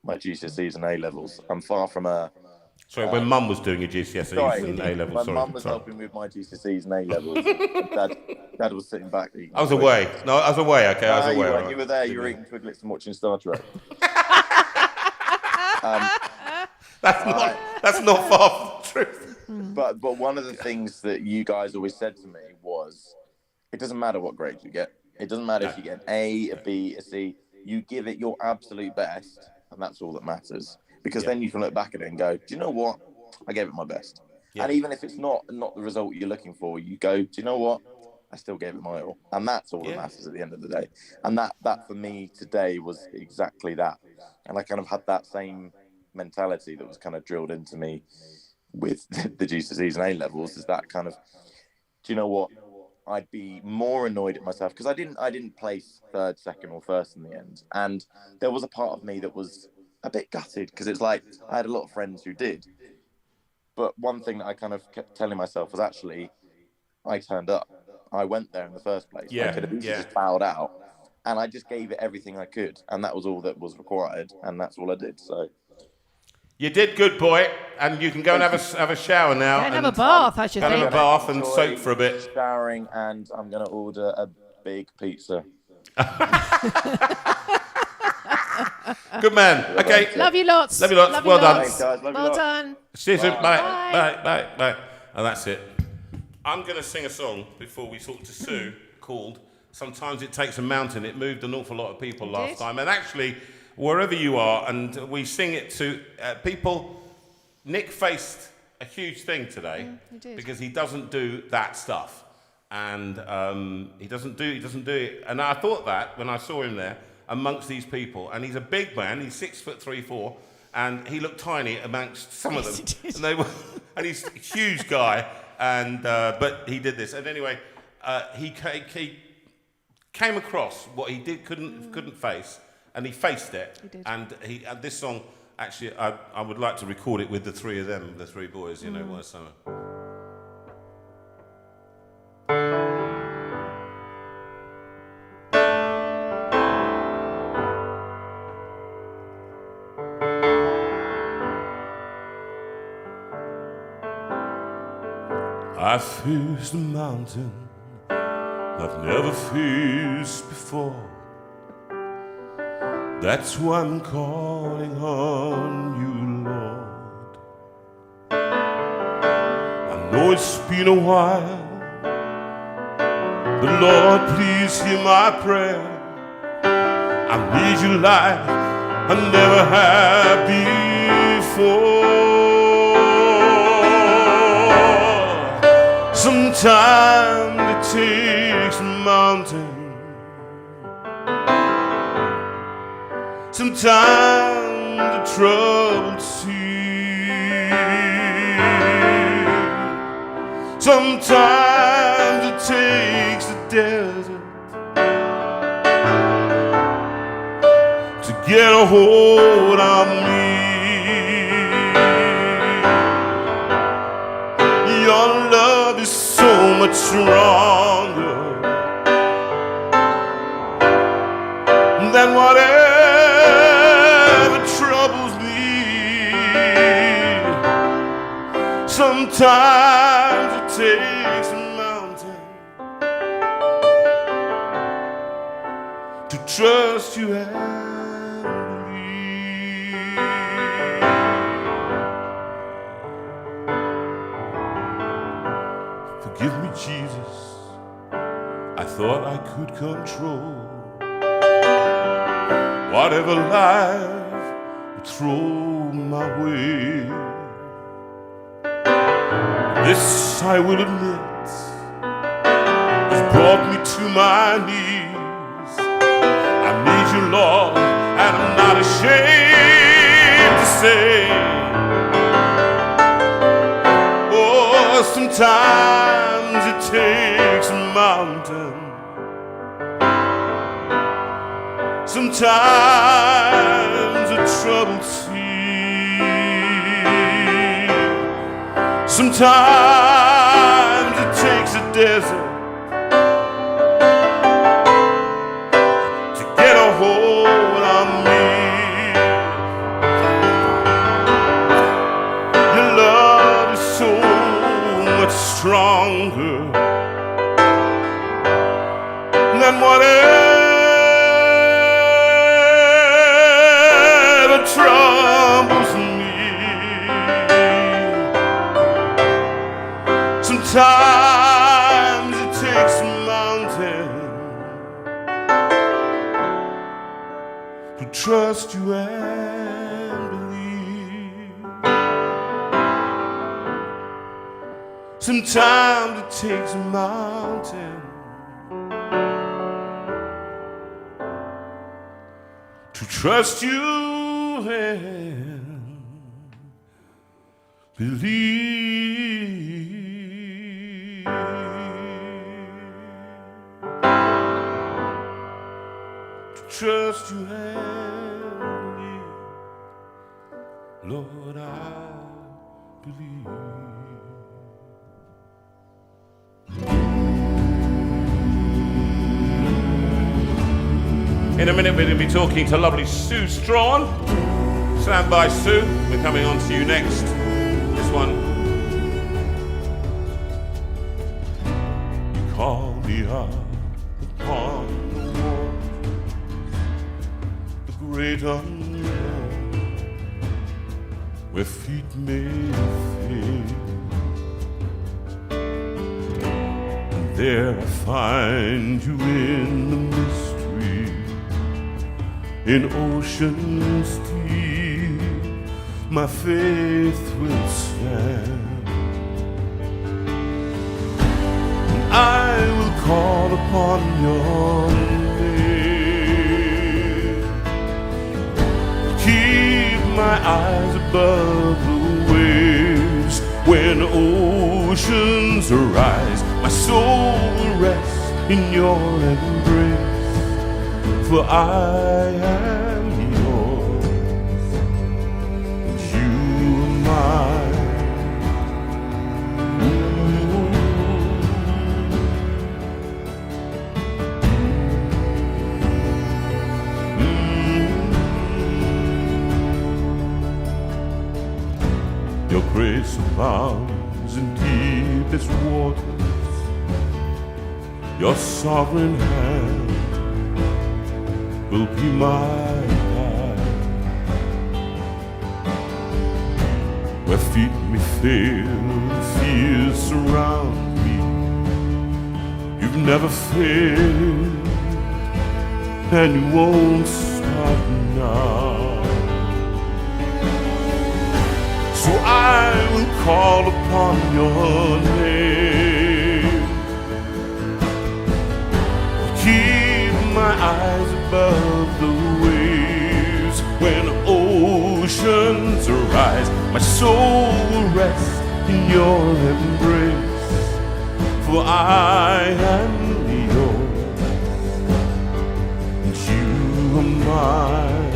S4: my GCSEs and A levels. I'm far from a.
S1: Sorry, when Mum was doing your GCSEs and A levels.
S4: When Mum was helping with my GCSEs and A levels, Dad was sitting back.
S1: I was away. No, I was away. Okay, I was away.
S4: When you were there, you were eating Twiglets and watching Star Trek.
S1: That's not far from the truth.
S4: But one of the things that you guys always said to me was, it doesn't matter what grade you get. It doesn't matter if you get an A, a B, a C. You give it your absolute best, and that's all that matters. Because then you can look back at it and go, do you know what? I gave it my best. Yeah. And even if it's not the result you're looking for, you go, do you know what? I still gave it my all. And that's all that matters at the end of the day. And that for me today was exactly that. And I kind of had that same mentality that was kind of drilled into me with the GCSEs and A levels, is that kind of, do you know what? I'd be more annoyed at myself because I didn't place third, second, or first in the end. And there was a part of me that was a bit gutted, because it's like I had a lot of friends who did. But one thing that I kind of kept telling myself was, actually, I turned up. I went there in the first place. I could have easily just bowed out. And I just gave it everything I could. And that was all that was required. And that's all I did. So
S1: you did good, boy. And you can go and have a shower now.
S2: And have a bath, I should think.
S1: Have a bath and soak for a bit.
S4: Showering, and I'm going to order a big pizza.
S1: Good man. Okay.
S2: Love you lots.
S1: Love you lots. Well done.
S4: Thanks, guys. Love you
S2: Well
S4: lots.
S2: done.
S1: See you soon. Bye. And that's it. I'm going to sing a song before we talk to Sue called Sometimes It Takes a Mountain. It moved an awful lot of people last time. And actually, wherever you are, and we sing it to people. Nick faced a huge thing today because he doesn't do that stuff. And he doesn't do it. And I thought that when I saw him there amongst these people. And he's a big man. He's 6'3", 4", and he looked tiny amongst some of them. And he's a huge guy. And but he did this. And anyway, he came across what he couldn't face, and he faced it. He did. And this song, actually, I would like to record it with the three of them, the three boys. You know, one summer. I faced a mountain I've never faced before. That's why I'm calling on you, Lord. I know it's been a while, but Lord, please hear my prayer. I need you like I never had before. Sometimes it takes a mountain, sometimes a troubled sea, sometimes it takes a desert to get a hold on me. Your love is so much stronger than whatever troubles me. Sometimes it takes a mountain to trust you and believe. Forgive me, Jesus, I thought I could control whatever life would throw my way. This, I will admit, has brought me to my knees. I need you, Lord, and I'm not ashamed to say, oh, sometimes it takes a mountain, sometimes a troubled sea, sometimes it takes a desert to get a hold on me. Your love is so much stronger than whatever troubles me. Sometimes it takes a mountain to trust you and believe. Sometimes it takes a mountain to trust you and believe. To trust you and believe. Lord, I believe. In a minute, we're going to be talking to lovely Sue Strawn. Stand by, Sue. We're coming on to you next. This one. You call me up upon the waters, the great unknown, where feet may fail. And there I find you in the mystery. In oceans deep, my faith will stand. And I will call upon your name. Keep my eyes above the waves. When oceans arise, my soul will rest in your embrace. For I am yours, and you are mine. Your grace abounds in deepest waters. Your sovereign hand will be my guide. Where feet may fail, fears surround me. You've never failed, and you won't stop now. So I will call upon your name. Keep my eyes above the waves. When oceans arise, my soul will rest in your embrace. For I am yours, and you are mine.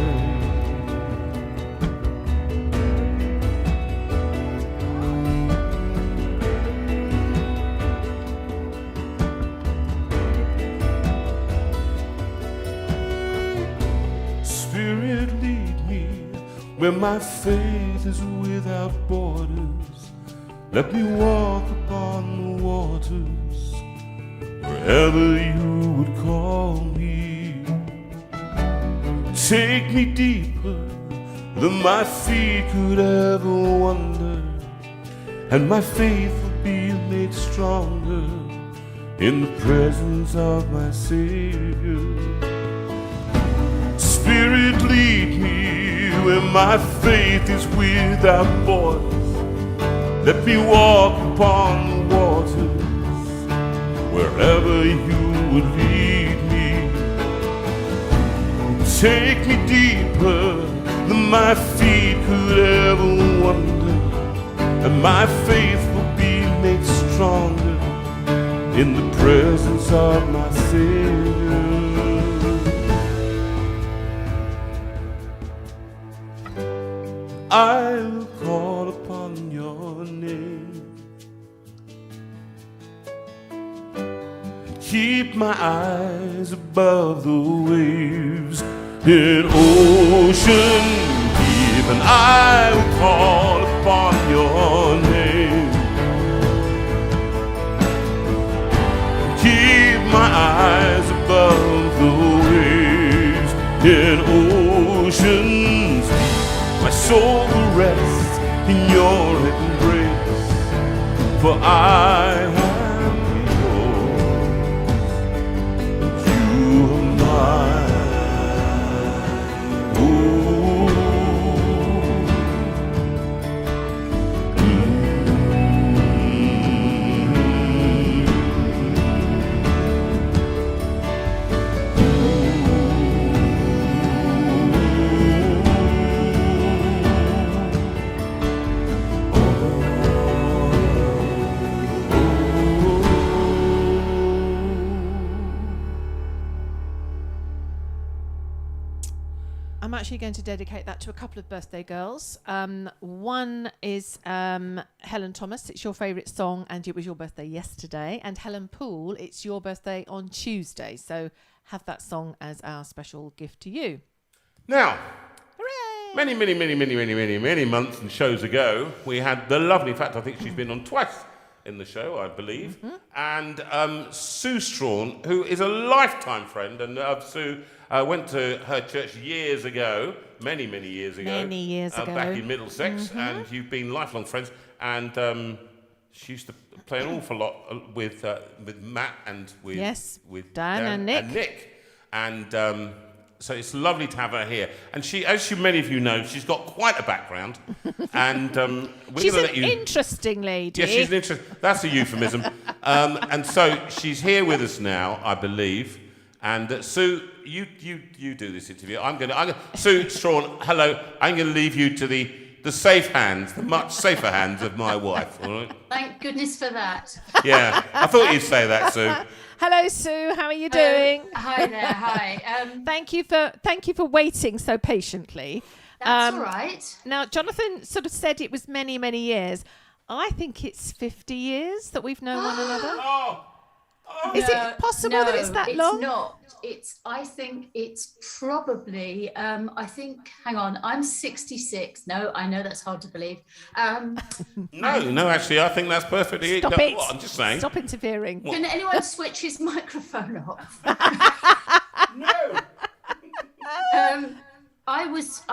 S1: Spirit, lead me where my faith is without borders. Let me walk upon the waters, wherever you would call me. Take me deeper than my feet could ever wander, and my faith will be made stronger in the presence of my Savior. Spirit, lead me where my faith is without borders. Let me walk upon the waters, wherever you would lead me. Take me deeper than my feet could ever wander, and my faith will be made stronger in the presence of my Savior. I will call upon your name. Keep my eyes above the waves in ocean deep, and I will call upon your name. Keep my eyes above the waves in oceans deep. My soul will rest in your embrace, for I am yours, you are mine. Ooh.
S2: I'm actually going to dedicate that to a couple of birthday girls. One is Helen Thomas. It's your favourite song, and it was your birthday yesterday. And Helen Poole, it's your birthday on Tuesday. So have that song as our special gift to you.
S1: Now,
S2: Hooray!
S1: many months and shows ago, we had the lovely, in fact, I think she's been on twice in the show, I believe, and Sue Strawn, who is a lifetime friend, and Sue went to her church years ago, many years ago.
S2: Many years ago.
S1: Back in Middlesex, and you've been lifelong friends, and she used to play an awful lot with Matt and with
S2: Dan and Nick.
S1: And so it's lovely to have her here. And she, as many of you know, she's got quite a background. And we're
S2: She's
S1: going to
S2: an
S1: let you...
S2: interesting lady.
S1: Yes, she's an interesting... That's a euphemism. And so she's here with us now, I believe. And Sue, you do this interview. I'm going to... Sue Strawn, hello. I'm going to leave you to the safe hands, the much safer hands of my wife, all right?
S5: Thank goodness for that.
S1: Yeah, I thought you'd say that, Sue.
S2: Hello, Sue. How are you doing?
S5: Hi there. Hi.
S2: Thank you for waiting so patiently.
S5: That's all right.
S2: Now, Jonathan sort of said it was many years. I think it's 50 years that we've known one another. Is it possible that it's that long?
S5: It's not. I think it's probably, hang on, I'm 66. No, I know that's hard to believe.
S1: No, actually, I think that's perfectly...
S2: Stop it.
S1: What, I'm just saying.
S2: Stop interfering.
S5: Can anyone switch his microphone off?
S1: No.
S5: I was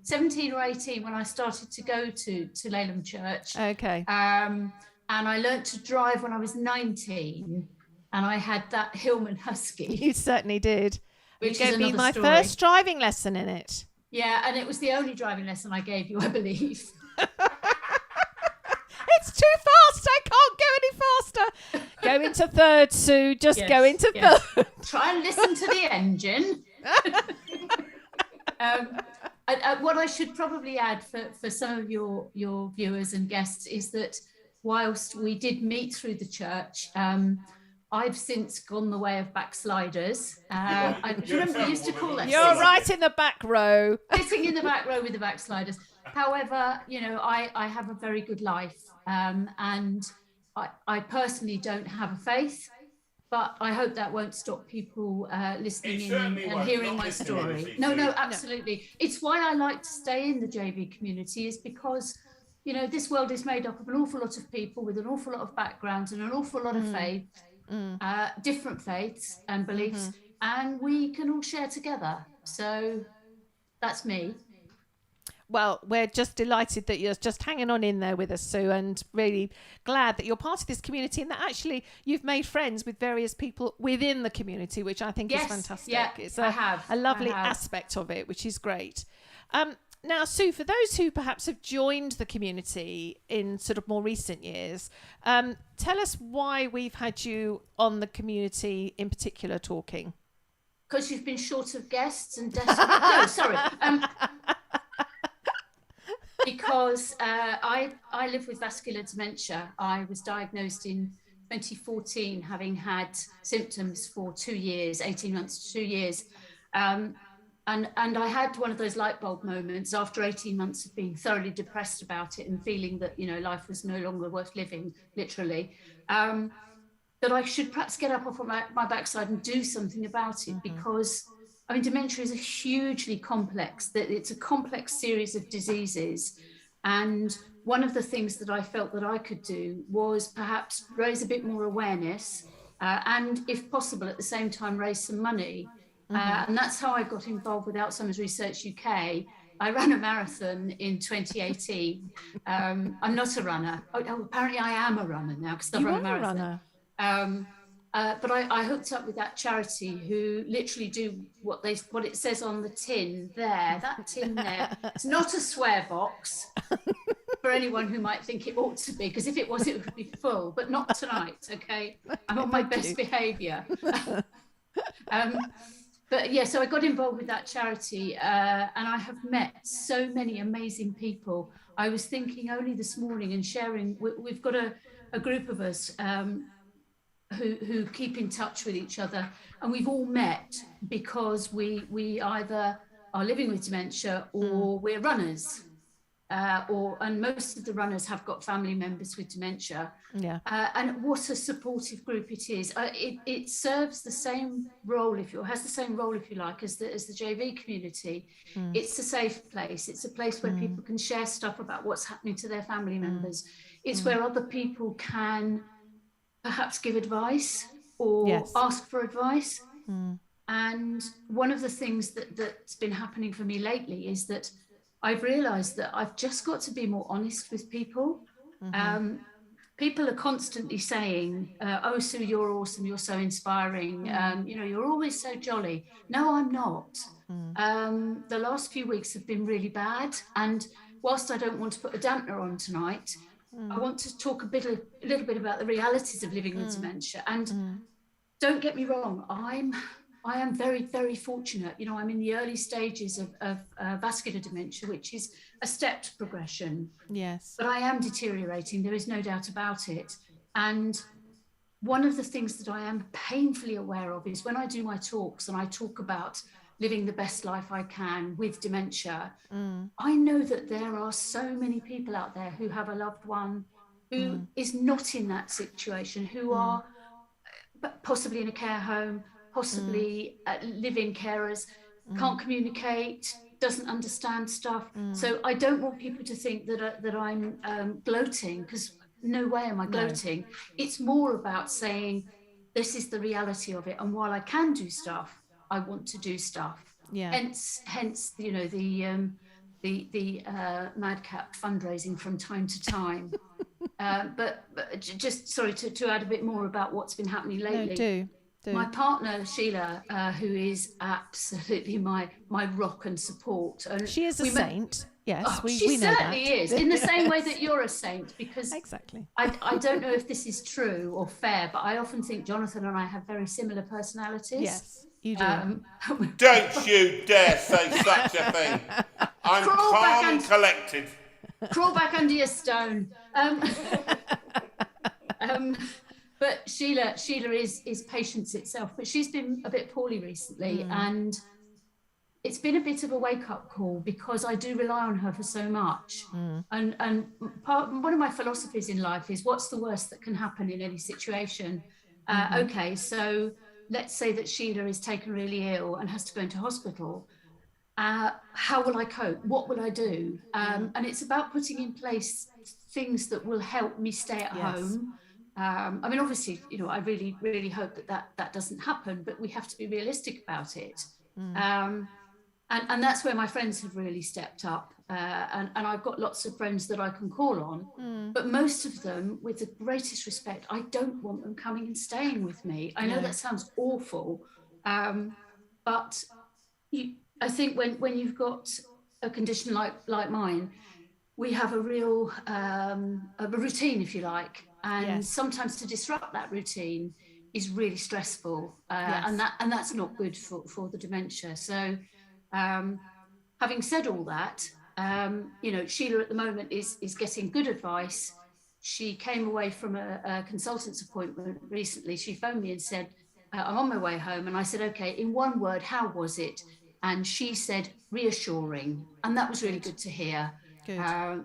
S5: 17 or 18 when I started to go to Laleham Church.
S2: Okay.
S5: And I learnt to drive when I was 19. and I had that Hillman Husky.
S2: You certainly did.
S5: Which
S2: you
S5: is
S2: gave me
S5: another
S2: my
S5: story.
S2: first driving lesson in it.
S5: Yeah, and it was the only driving lesson I gave you, I believe.
S2: It's too fast. I can't go any faster. Go into third, Sue. Just go into third.
S5: Try and listen to the engine. What I should probably add for some of your viewers and guests is that whilst we did meet through the church, I've since gone the way of backsliders. I remember we used to call that.
S2: You're right in the back row.
S5: Sitting in the back row with the backsliders. However, I have a very good life, and I personally don't have a faith, but I hope that won't stop people listening in and hearing my story. No, absolutely. It's why I like to stay in the JV community, is because, this world is made up of an awful lot of people with an awful lot of backgrounds and an awful lot of faith, different faiths and beliefs, and we can all share together. So that's me.
S2: Well, we're just delighted that you're just hanging on in there with us, Sue, and really glad that you're part of this community and that actually you've made friends with various people within the community, which I think is fantastic.
S5: Yeah,
S2: it's a lovely aspect of it, which is great. Now, Sue, for those who perhaps have joined the community in sort of more recent years, tell us why we've had you on the community in particular talking.
S5: Because you've been short of guests and desperate. No, sorry. Because I live with vascular dementia. I was diagnosed in 2014, having had symptoms for 2 years, 18 months to 2 years. And I had one of those light bulb moments after 18 months of being thoroughly depressed about it and feeling that, life was no longer worth living, literally, that I should perhaps get up off my backside and do something about it, because dementia is a hugely it's a complex series of diseases. And one of the things that I felt that I could do was perhaps raise a bit more awareness and, if possible, at the same time, raise some money. And that's how I got involved with Alzheimer's Research UK. I ran a marathon in 2018. I'm not a runner. Apparently I am a runner now, because I've run a marathon. But I hooked up with that charity who literally do what it says on the tin there. That tin there. It's not a swear box for anyone who might think it ought to be, because if it was, it would be full. But not tonight. Okay, I'm on my best behaviour. But yeah, so I got involved with that charity, and I have met so many amazing people. I was thinking only this morning and sharing. We've got a group of us. Who keep in touch with each other, and we've all met because we either are living with dementia or we're runners, and most of the runners have got family members with dementia. And what a supportive group it is. It serves the same role, has the same role, if you like, as the JV community. It's a safe place. It's a place where people can share stuff about what's happening to their family members. It's where other people can perhaps give advice or ask for advice. And one of the things that's been happening for me lately is that I've realized that I've just got to be more honest with people. People are constantly saying, oh, Sue, you're awesome, you're so inspiring, you're always so jolly. No, I'm not. The last few weeks have been really bad, and whilst I don't want to put a dampener on tonight, I want to talk a little bit about the realities of living with dementia. And don't get me wrong, I am very, very fortunate. I'm in the early stages of vascular dementia, which is a stepped progression.
S2: Yes.
S5: But I am deteriorating. There is no doubt about it. And one of the things that I am painfully aware of is when I do my talks and I talk about living the best life I can with dementia, I know that there are so many people out there who have a loved one who is not in that situation, who are possibly in a care home, possibly live-in carers, can't communicate, doesn't understand stuff. So I don't want people to think that I'm gloating, because no way am I gloating. No. It's more about saying this is the reality of it, and while I can do stuff, I want to do stuff.
S2: Yeah.
S5: Hence, the madcap fundraising from time to time. But just sorry to add a bit more about what's been happening lately.
S2: No, do.
S5: My partner Sheila, who is absolutely my rock and support, and
S2: She is a saint. Yes, we
S5: she
S2: know
S5: certainly
S2: that.
S5: is, in the same way that you're a saint, because
S2: Exactly.
S5: I don't know if this is true or fair, but I often think Jonathan and I have very similar personalities.
S2: Yes, you do.
S1: Don't you dare say such a thing. I'm
S5: Crawl back
S1: calm and
S5: and-
S1: collected.
S5: Crawl back under your stone. But Sheila is patience itself, but she's been a bit poorly recently, and it's been a bit of a wake-up call because I do rely on her for so much. And one of my philosophies in life is, what's the worst that can happen in any situation? Okay, so let's say that Sheila is taken really ill and has to go into hospital. How will I cope? What will I do? And it's about putting in place things that will help me stay at home. I mean, obviously, you know, I really, really hope that doesn't happen, but we have to be realistic about it. And that's where my friends have really stepped up. And I've got lots of friends that I can call on, but most of them, with the greatest respect, I don't want them coming and staying with me. I know that sounds awful, but I think when you've got a condition like mine, we have a real a routine, if you like, and sometimes to disrupt that routine is really stressful, and that's not good for the dementia. So, having said all that, you know, Sheila at the moment is getting good advice. She came away from a consultant's appointment recently. She phoned me and said, I'm on my way home. And I said, okay, in one word, how was it? And she said, reassuring. And that was really good to hear.
S2: Good.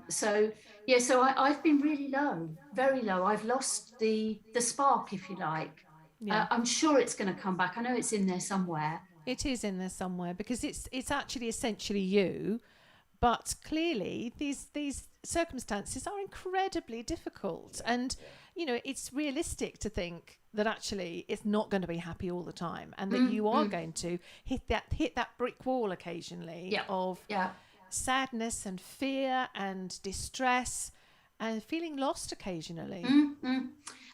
S5: So I've been really low, very low. I've lost the spark, if you like. I'm sure it's going to come back. I know it's in there somewhere.
S2: It is in there somewhere, because it's actually essentially you, but clearly these circumstances are incredibly difficult, and you know, it's realistic to think that actually it's not going to be happy all the time, and that you are going to hit that brick wall occasionally of sadness and fear and distress and feeling lost occasionally.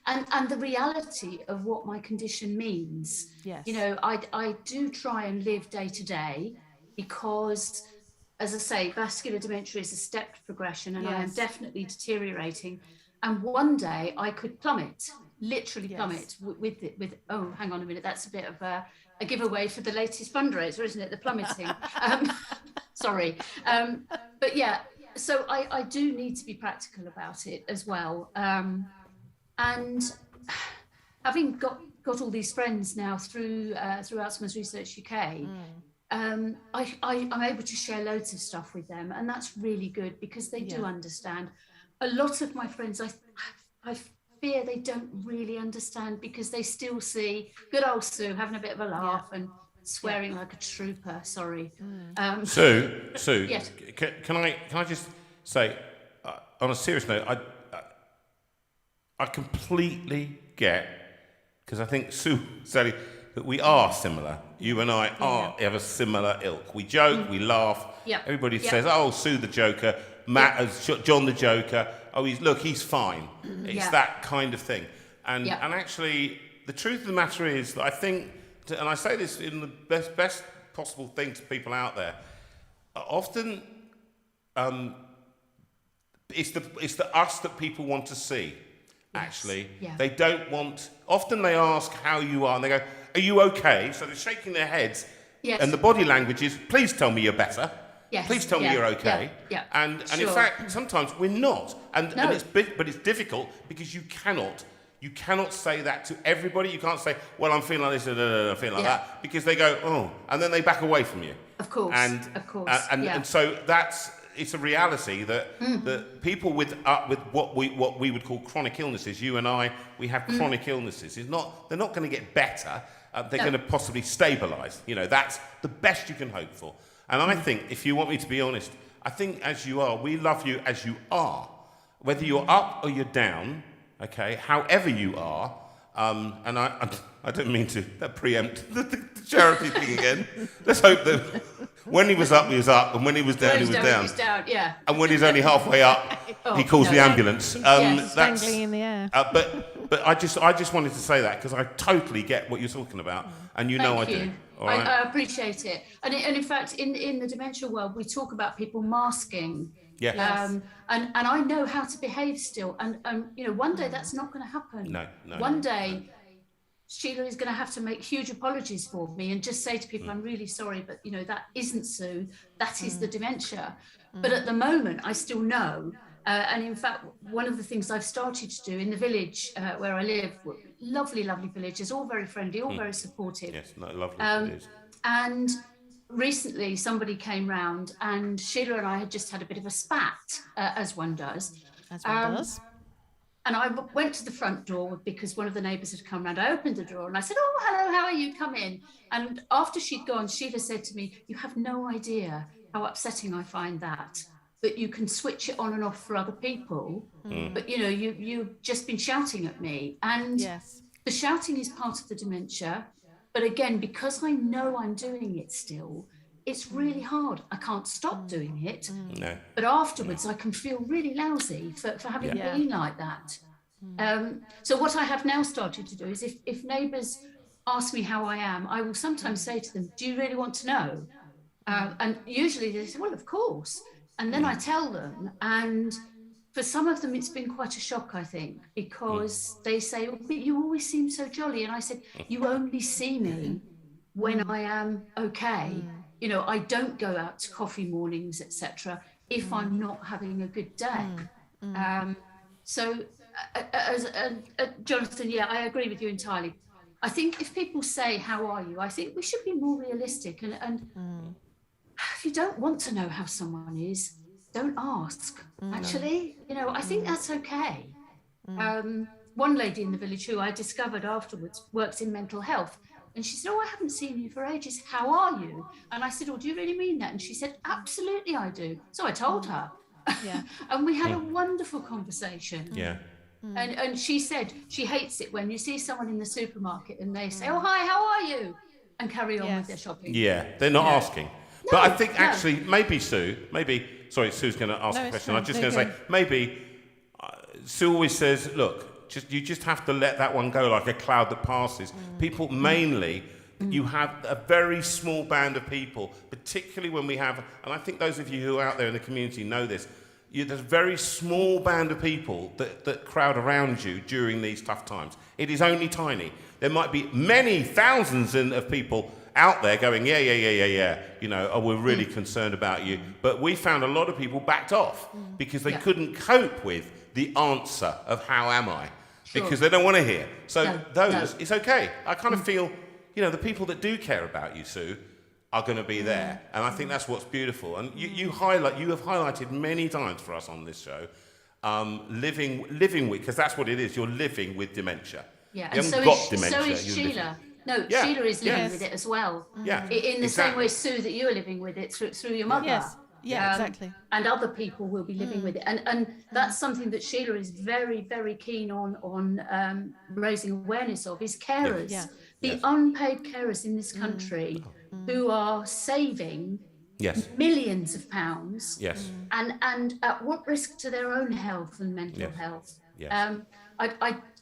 S5: And the reality of what my condition means.
S2: Yes.
S5: You know, I do try and live day to day, because, as I say, vascular dementia is a stepped progression, and I am definitely deteriorating. And one day I could plummet, literally plummet with oh, hang on a minute, that's a bit of a giveaway for the latest fundraiser, isn't it? The plummeting. Sorry. But yeah, so I do need to be practical about it as well. And having got all these friends now through Alzheimer's Research UK, I'm able to share loads of stuff with them, and that's really good, because they do understand. A lot of my friends, I fear they don't really understand, because they still see good old Sue having a bit of a laugh and swearing like a trooper. Sorry.
S1: Sue,
S5: Yes.
S1: can I just say, on a serious note, I completely get, because I think Sue said that we are similar. You and I are of a similar ilk. We joke, we laugh. Everybody says, "Oh, Sue the Joker," Matt as John the Joker. Oh, he's fine. It's that kind of thing. And actually, the truth of the matter is that I think, and I say this in the best possible thing to people out there, often it's the us that people want to see. Actually, they don't want. Often they ask how you are, and they go, "Are you okay?" So they're shaking their heads, and the body language is, "Please tell me you're better. Please tell me you're okay." And in fact, sometimes we're not, and but it's difficult, because you cannot say that to everybody. You can't say, "Well, I'm feeling like this, I'm feeling like that," because they go, "Oh," and then they back away from you.
S5: Of course,
S1: and so it's a reality that people with what we would call chronic illnesses, you and I, we have chronic illnesses. They're not going to get better. They're going to possibly stabilise. You know, that's the best you can hope for. And I think, if you want me to be honest, I think as you are, we love you as you are, whether you're up or you're down. Okay, however you are, And I don't mean to preempt the charity thing again. Let's hope that when he was up, and when he was down, he was down.
S5: Yeah.
S1: And when he's only halfway up, he calls the ambulance.
S2: Yes, dangling in the air.
S1: But I just wanted to say that because I totally get what you're talking about, and
S5: Thank
S1: I
S5: you.
S1: do. All right?
S5: I appreciate it. And in fact, in the dementia world, we talk about people masking.
S1: Yeah.
S5: And I know how to behave still. And one day that's not going to happen.
S1: No.
S5: One day, Sheila is going to have to make huge apologies for me and just say to people, I'm really sorry, but that isn't Sue. That is the dementia. But at the moment, I still know. And in fact, one of the things I've started to do in the village where I live, lovely, lovely villages, all very friendly, all very supportive.
S1: Yes, lovely it is.
S5: And recently somebody came round and Sheila and I had just had a bit of a spat, as one does.
S2: As one does.
S5: And I went to the front door because one of the neighbours had come round. I opened the door and I said, oh, hello, how are you? Come in. And after she'd gone, Sheila said to me, you have no idea how upsetting I find that you can switch it on and off for other people. But, you've just been shouting at me. And the shouting is part of the dementia. But again, because I know I'm doing it still, it's really hard. I can't stop doing it.
S1: No.
S5: But afterwards, I can feel really lousy for having been like that. So what I have now started to do is if neighbours ask me how I am, I will sometimes say to them, do you really want to know? And usually they say, well, of course. And then I tell them. And for some of them, it's been quite a shock, I think, because they say, oh, but you always seem so jolly. And I said, you only see me when I am okay. I don't go out to coffee mornings, etc., if I'm not having a good day. So, Jonathan, I agree with you entirely. I think if people say, how are you? I think we should be more realistic. And if you don't want to know how someone is, don't ask. Actually, I think that's okay. One lady in the village who I discovered afterwards works in mental health. And she said, oh, I haven't seen you for ages. How are you? And I said, oh, do you really mean that? And she said, absolutely, I do. So I told her. And we had a wonderful conversation.
S1: Yeah.
S5: And she said she hates it when you see someone in the supermarket and they say, oh, hi, how are you? And carry on with their shopping.
S1: Yeah, they're not asking. But I think actually, maybe Sue, sorry, Sue's going to ask a question. I'm just going to say, maybe Sue always says, look, you just have to let that one go like a cloud that passes. People mainly, you have a very small band of people, particularly when we have, and I think those of you who are out there in the community know this, there's a very small band of people that crowd around you during these tough times. It is only tiny. There might be many thousands of people out there going, yeah, we're really concerned about you. But we found a lot of people backed off because they couldn't cope with the answer of how am I? Because they don't want to hear. So it's okay. I kind of feel, the people that do care about you, Sue, are going to be there. And I think that's what's beautiful. And you have highlighted many times for us on this show, living with, because that's what it is. You're living with dementia.
S5: Yeah,
S1: you
S5: and so is Sheila. No, Sheila is living with it as well.
S1: Yeah,
S5: in the same way, Sue, that you are living with it through your mother.
S2: Yes. Yeah, exactly.
S5: And other people will be living with it. And that's something that Sheila is very, very keen on raising awareness of, is carers.
S2: Yeah.
S5: The unpaid carers in this country who are saving millions of pounds and at what risk to their own health and mental health.
S1: Yes.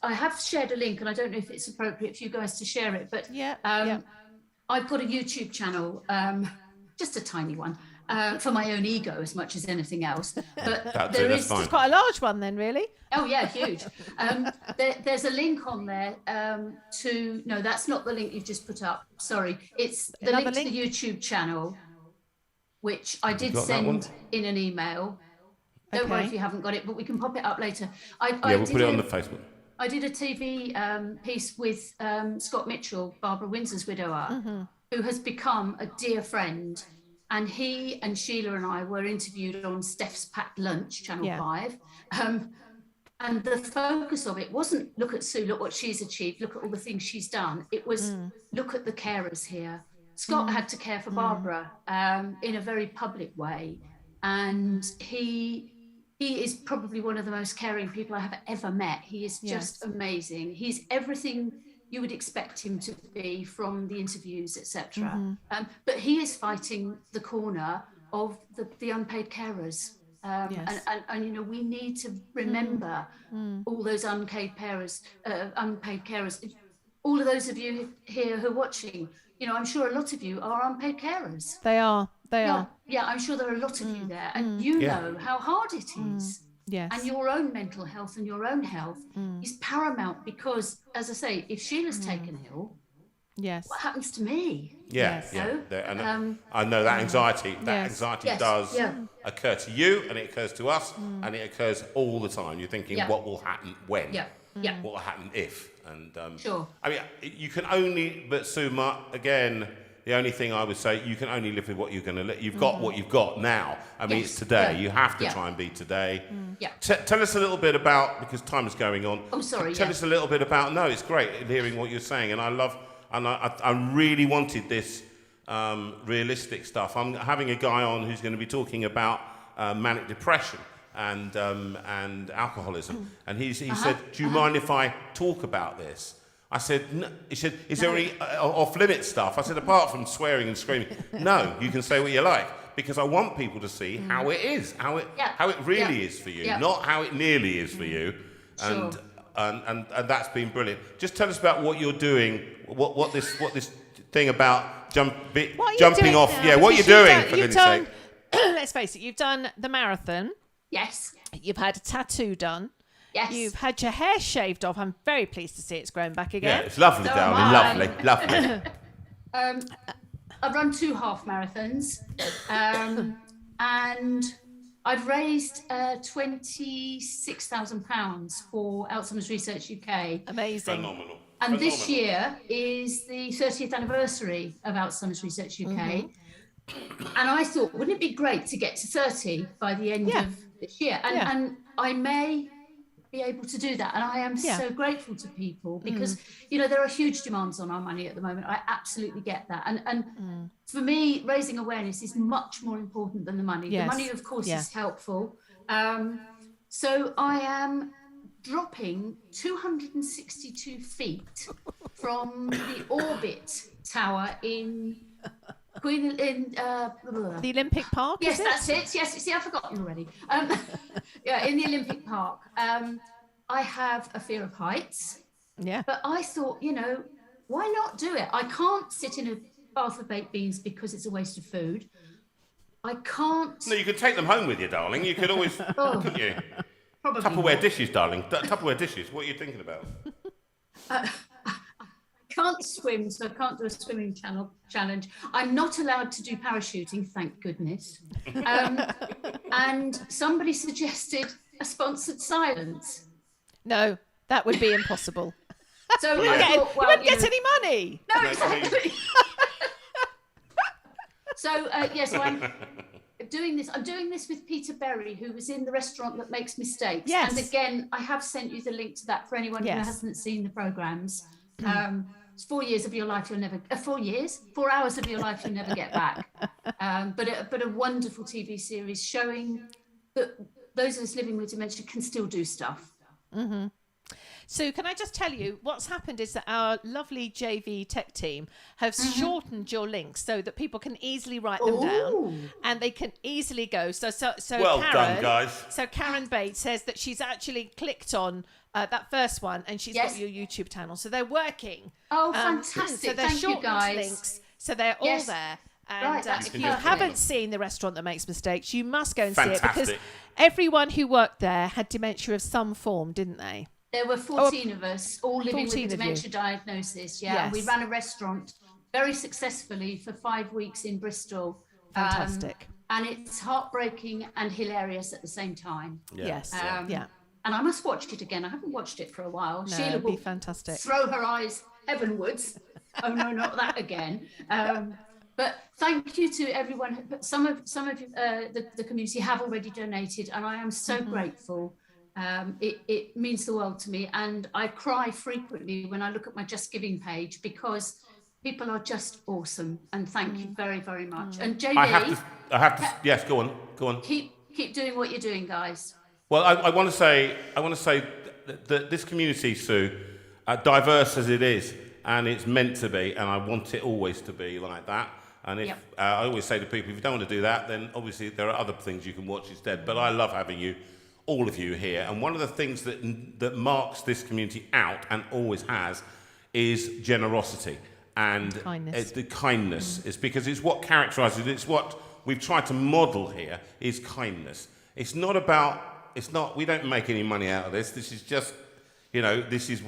S5: I have shared a link, and I don't know if it's appropriate for you guys to share it, but I've got a YouTube channel, just a tiny one, for my own ego as much as anything else. But
S2: it's quite a large one then, really.
S5: Oh yeah, huge. There's a link on there no, that's not the link you've just put up. Sorry, it's the link to the YouTube channel, which I did send in an email. Don't worry if you haven't got it, but we can pop it up later.
S1: We'll put it on the Facebook.
S5: I did a TV piece with Scott Mitchell, Barbara Windsor's widower, who has become a dear friend. And he and Sheila and I were interviewed on Steph's Packed Lunch, Channel 5. And the focus of it wasn't look at Sue, look what she's achieved, look at all the things she's done. It was look at the carers here. Scott had to care for Barbara in a very public way. And he he is probably one of the most caring people I have ever met. He is just amazing. He's everything you would expect him to be from the interviews, etc. But he is fighting the corner of the unpaid carers. And you know, we need to remember all those unpaid carers. All of those of you here who are watching, you know, I'm sure a lot of you are unpaid carers.
S2: They are.
S5: Yeah, I'm sure there are a lot of you there, and you know how hard it is.
S2: Yes.
S5: And your own mental health and your own health is paramount, because, as I say, if Sheila's taken ill, what happens to me?
S1: I know that anxiety. That anxiety does occur to you, and it occurs to us, and it occurs all the time. You're thinking, what will happen when? What will happen if? And
S5: sure.
S1: I mean, you can only, but Suma, again, the only thing I would say, you can only live with what you're going to live. You've got what you've got now. I mean, it's today. You have to try and be today. Tell us a little bit about, because time is going on.
S5: Oh, sorry.
S1: Tell us a little bit about, no, it's great hearing what you're saying. And I really wanted this realistic stuff. I'm having a guy on who's going to be talking about manic depression and alcoholism. And he said, do you mind if I talk about this? I said, no. He said, is there any off-limit stuff? I said, apart from swearing and screaming, no, you can say what you like, because I want people to see how it is, how it really is for you, not how it nearly is for you.
S5: Sure.
S1: And that's been brilliant. Just tell us about what you're doing, what this thing about jumping off.
S2: Now?
S1: What you're doing, for goodness sake.
S2: Let's face it, you've done the marathon.
S5: Yes.
S2: You've had a tattoo done.
S5: Yes.
S2: You've had your hair shaved off. I'm very pleased to see it's grown back again.
S1: Yeah, it's lovely, darling. Lovely.
S5: I've run 2 half marathons, and I've raised £26,000 for Alzheimer's Research UK.
S2: Amazing.
S1: Phenomenal.
S5: And this year is the 30th anniversary of Alzheimer's Research UK. And I thought, wouldn't it be great to get to 30 by the end of this year? And I may be able to do that. And I am so grateful to people, because, you know, there are huge demands on our money at the moment. I absolutely get that. And for me, raising awareness is much more important than the money.
S2: Yes.
S5: The money, of course, is helpful. So I am dropping 262 feet from the Orbit Tower in
S2: the Olympic Park.
S5: Yes, that's it. Yes, see, I've forgotten already. In the Olympic Park. I have a fear of heights.
S2: Yeah. But
S5: I thought, you know, why not do it? I can't sit in a bath of baked beans because it's a waste of food. I can't.
S1: No, you could take them home with you, darling. You could always, couldn't you?
S5: Probably
S1: Tupperware
S5: not.
S1: dishes, darling. Tupperware dishes. What are you thinking about?
S5: I can't swim, so I can't do a swimming challenge. I'm not allowed to do parachuting, thank goodness. And somebody suggested a sponsored silence.
S2: No, that would be impossible.
S5: So
S2: you wouldn't get any money.
S5: No, exactly. So I'm doing this. I'm doing this with Peter Berry, who was in the restaurant that makes mistakes.
S2: Yes.
S5: And again, I have sent you the link to that for anyone who hasn't seen the programmes. It's 4 years of your life you'll never. 4 years, 4 hours of your life you'll never get back. But a wonderful TV series showing that those of us living with dementia can still do stuff.
S2: Mm-hmm. So can I just tell you what's happened is that our lovely JV tech team have shortened your links so that people can easily write them down and they can easily go. So
S1: well
S2: Karen,
S1: done, guys.
S2: So Karen Bates says that she's actually clicked on that first one and she's got your YouTube channel. So they're working.
S5: Oh, fantastic.
S2: So they're
S5: Thank you, guys.
S2: links. So they're all there. And
S5: Right,
S2: if you haven't seen The Restaurant That Makes Mistakes, you must go and see it, because
S1: Fantastic.
S2: everyone who worked there had dementia of some form, didn't they?
S5: There were 14 of us, all living with
S2: 14
S5: a
S2: of you.
S5: dementia diagnosis. Yeah,
S2: Yes.
S5: we ran a restaurant very successfully for 5 weeks in Bristol.
S2: Fantastic.
S5: And it's heartbreaking and hilarious at the same time.
S2: Yes.
S5: And I must watch it again. I haven't watched it for a while.
S2: No,
S5: Sheila
S2: it'd
S5: will
S2: be fantastic.
S5: throw her eyes heavenwards. Oh no, not that again. But thank you to everyone. But some of the community have already donated, and I am so grateful. It means the world to me, and I cry frequently when I look at my Just Giving page, because people are just awesome. And thank you very, very much. And JV,
S1: I have to. Yes, go on.
S5: keep doing what you're doing, guys.
S1: Well, I want to say that this community, Sue, diverse as it is, and it's meant to be, and I want it always to be like that. And if I always say to people, if you don't want to do that, then obviously there are other things you can watch instead. But I love having you, all of you here. And one of the things that marks this community out, and always has, is generosity and
S2: kindness.
S1: The kindness. It's because it's what characterises it. It's what we've tried to model here is kindness. It's not about. It's not. We don't make any money out of this. This is just. We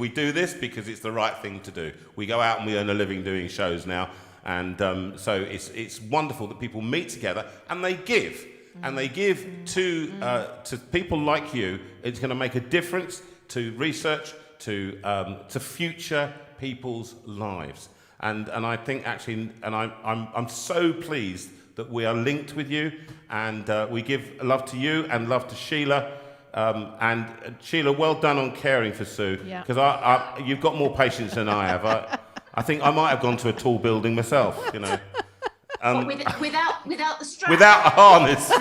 S1: do this because it's the right thing to do. We go out and we earn a living doing shows now, and so it's wonderful that people meet together and they give, and they give to people like you. It's going to make a difference to research, to future people's lives, and I think actually, and I'm so pleased that we are linked with you, and we give love to you and love to Sheila. And Sheila, well done on caring for Sue, because you've got more patience than I have. I think I might have gone to a tall building myself,
S5: without the strap.
S1: Without a harness.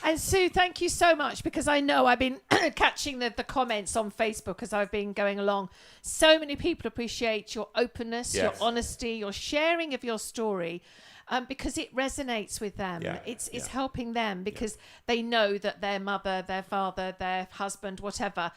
S2: And Sue, thank you so much, because I know I've been catching the comments on Facebook as I've been going along. So many people appreciate your openness, your honesty, your sharing of your story. Because it resonates with them. It's helping them, because they know that their mother, their father, their husband, whatever,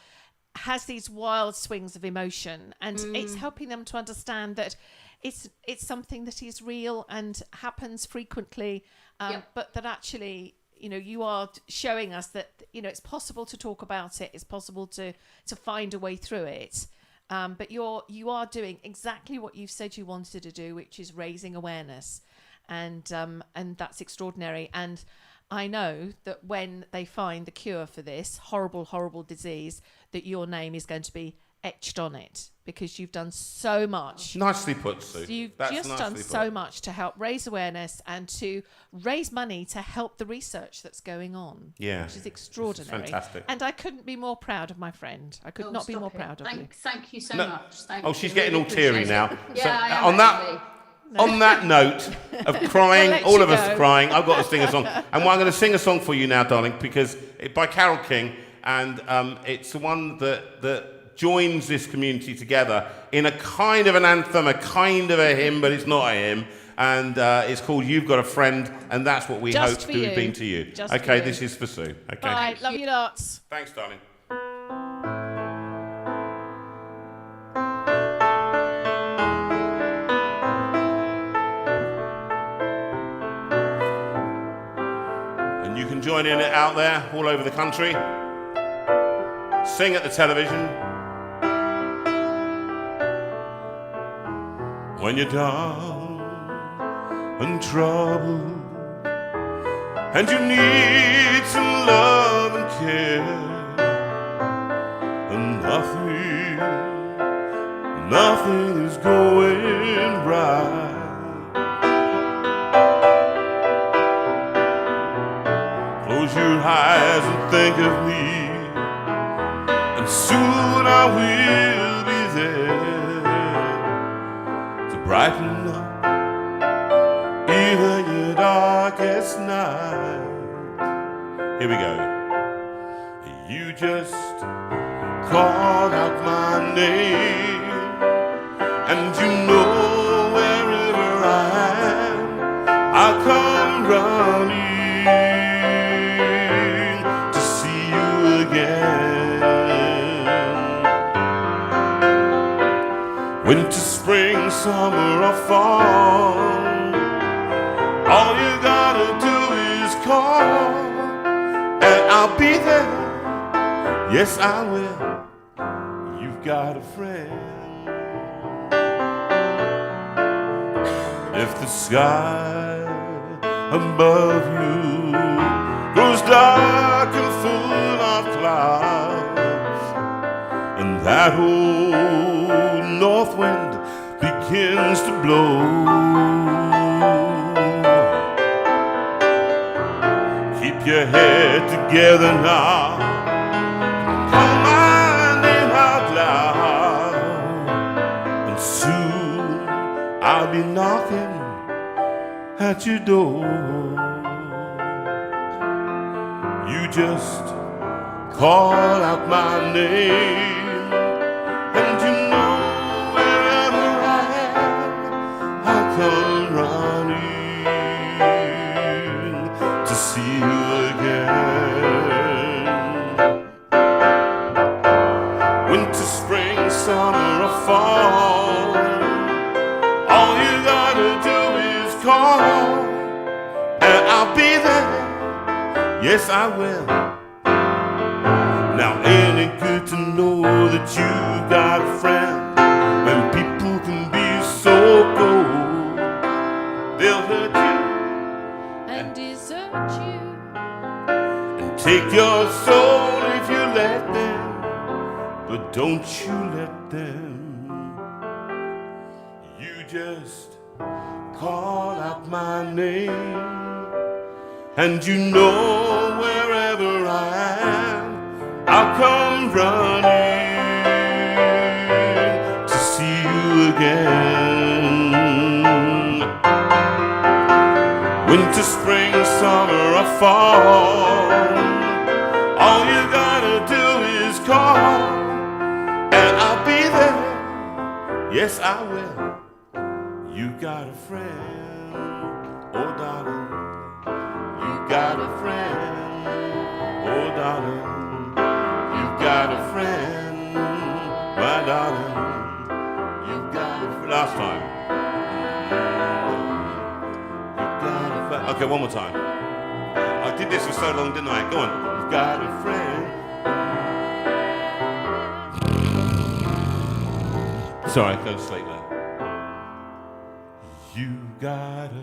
S2: has these wild swings of emotion, and it's helping them to understand that it's something that is real and happens frequently, but that actually, you are showing us that it's possible to talk about it, it's possible to find a way through it. But you are doing exactly what you've said you wanted to do, which is raising awareness. And that's extraordinary. And I know that when they find the cure for this horrible, horrible disease, that your name is going to be etched on it, because you've done so much.
S1: Nicely put, Sue.
S2: You've just done so much to help raise awareness and to raise money to help the research that's going on.
S1: Yeah.
S2: Which is extraordinary.
S1: It's fantastic.
S2: And I couldn't be more proud of my friend. I could not be more proud of you.
S5: Thank you so much.
S1: She's getting all teary now.
S5: Yeah,
S1: so, on that note of crying, all of us crying, I've got to sing a song. And I'm going to sing a song for you now, darling, because by Carole King, and it's the one that joins this community together in a kind of an anthem, a kind of a hymn, but it's not a hymn. And it's called You've Got a Friend, and that's what we hope to have been to you. Okay, this is for Sue. Okay.
S2: Bye. Love you lots.
S1: Thanks, darling. You can join in it out there, all over the country. Sing at the television. When you're down and troubled, and you need some love and care, and nothing is going right. Close your eyes and think of me, and soon I will be there to brighten up even your darkest night. Here we go. You just call out my name, and you know wherever I am, I'll come running again. Winter, spring, summer, or fall, all you gotta do is call, and I'll be there. Yes, I will. You've got a friend. If the sky above you grows dark and full of clouds, and that old north wind begins to blow, keep your head together now, call my name out loud, and soon I'll be knocking at your door. You just call out my name, and you know wherever I am, I'll come running to see you again. Winter, spring, summer, or fall, all you gotta do is call, and I'll be there. Yes, I will. Now, ain't it good to know that you got a friend when people can be so cold? They'll hurt you
S2: And desert you.
S1: and take your soul if you let them, but don't you let them. You just call out my name, and you know wherever I am, I'll come running to see you again. Winter, spring, summer, or fall, all you gotta do is call, and I'll be there. Yes, I will. You got a friend, oh darling. You got a friend, oh darling. You got a friend, my darling. You got a friend. Last time. You got a friend. Okay, one more time. I did this for so long, didn't I? Go on. You got a friend. Sorry, go to sleep there. You got a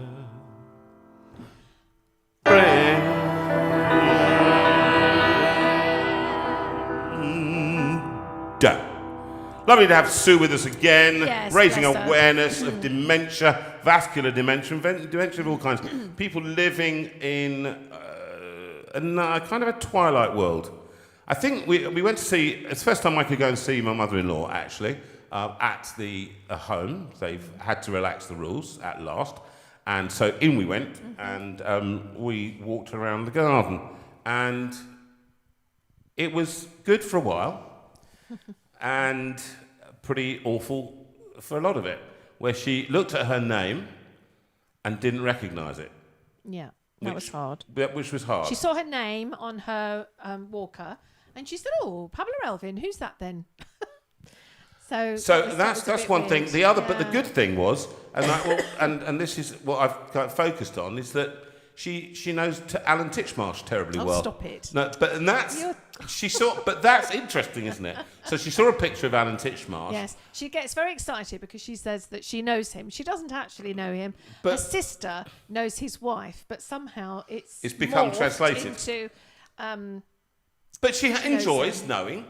S1: friend. Lovely to have Sue with us again,
S2: Yes,
S1: raising
S2: bless her.
S1: awareness of dementia, vascular dementia, dementia of all kinds. People living in a kind of a twilight world. I think we went to see, it's the first time I could go and see my mother-in-law, actually, at the home. They've had to relax the rules at last. And so in we went, and we walked around the garden. And it was good for a while, and pretty awful for a lot of it, where she looked at her name and didn't recognise it.
S2: Yeah, that was hard.
S1: Which was hard.
S2: She saw her name on her walker, and she said, "Oh, Pamela Elvin, who's that then?" So
S1: that's one thing. The other, but the
S2: Yeah.
S1: good thing was, and this is what I've kind of focused on, is that she knows Alan Titchmarsh terribly
S2: Oh,
S1: well.
S2: stop it.
S1: No, but she saw. But that's interesting, isn't it? So she saw a picture of Alan Titchmarsh.
S2: Yes, she gets very excited because she says that she knows him. She doesn't actually know him.
S1: But-
S2: her sister knows his wife, but somehow it's
S1: become
S2: morphed
S1: translated.
S2: into.
S1: But she
S2: knows
S1: enjoys
S2: him.
S1: knowing,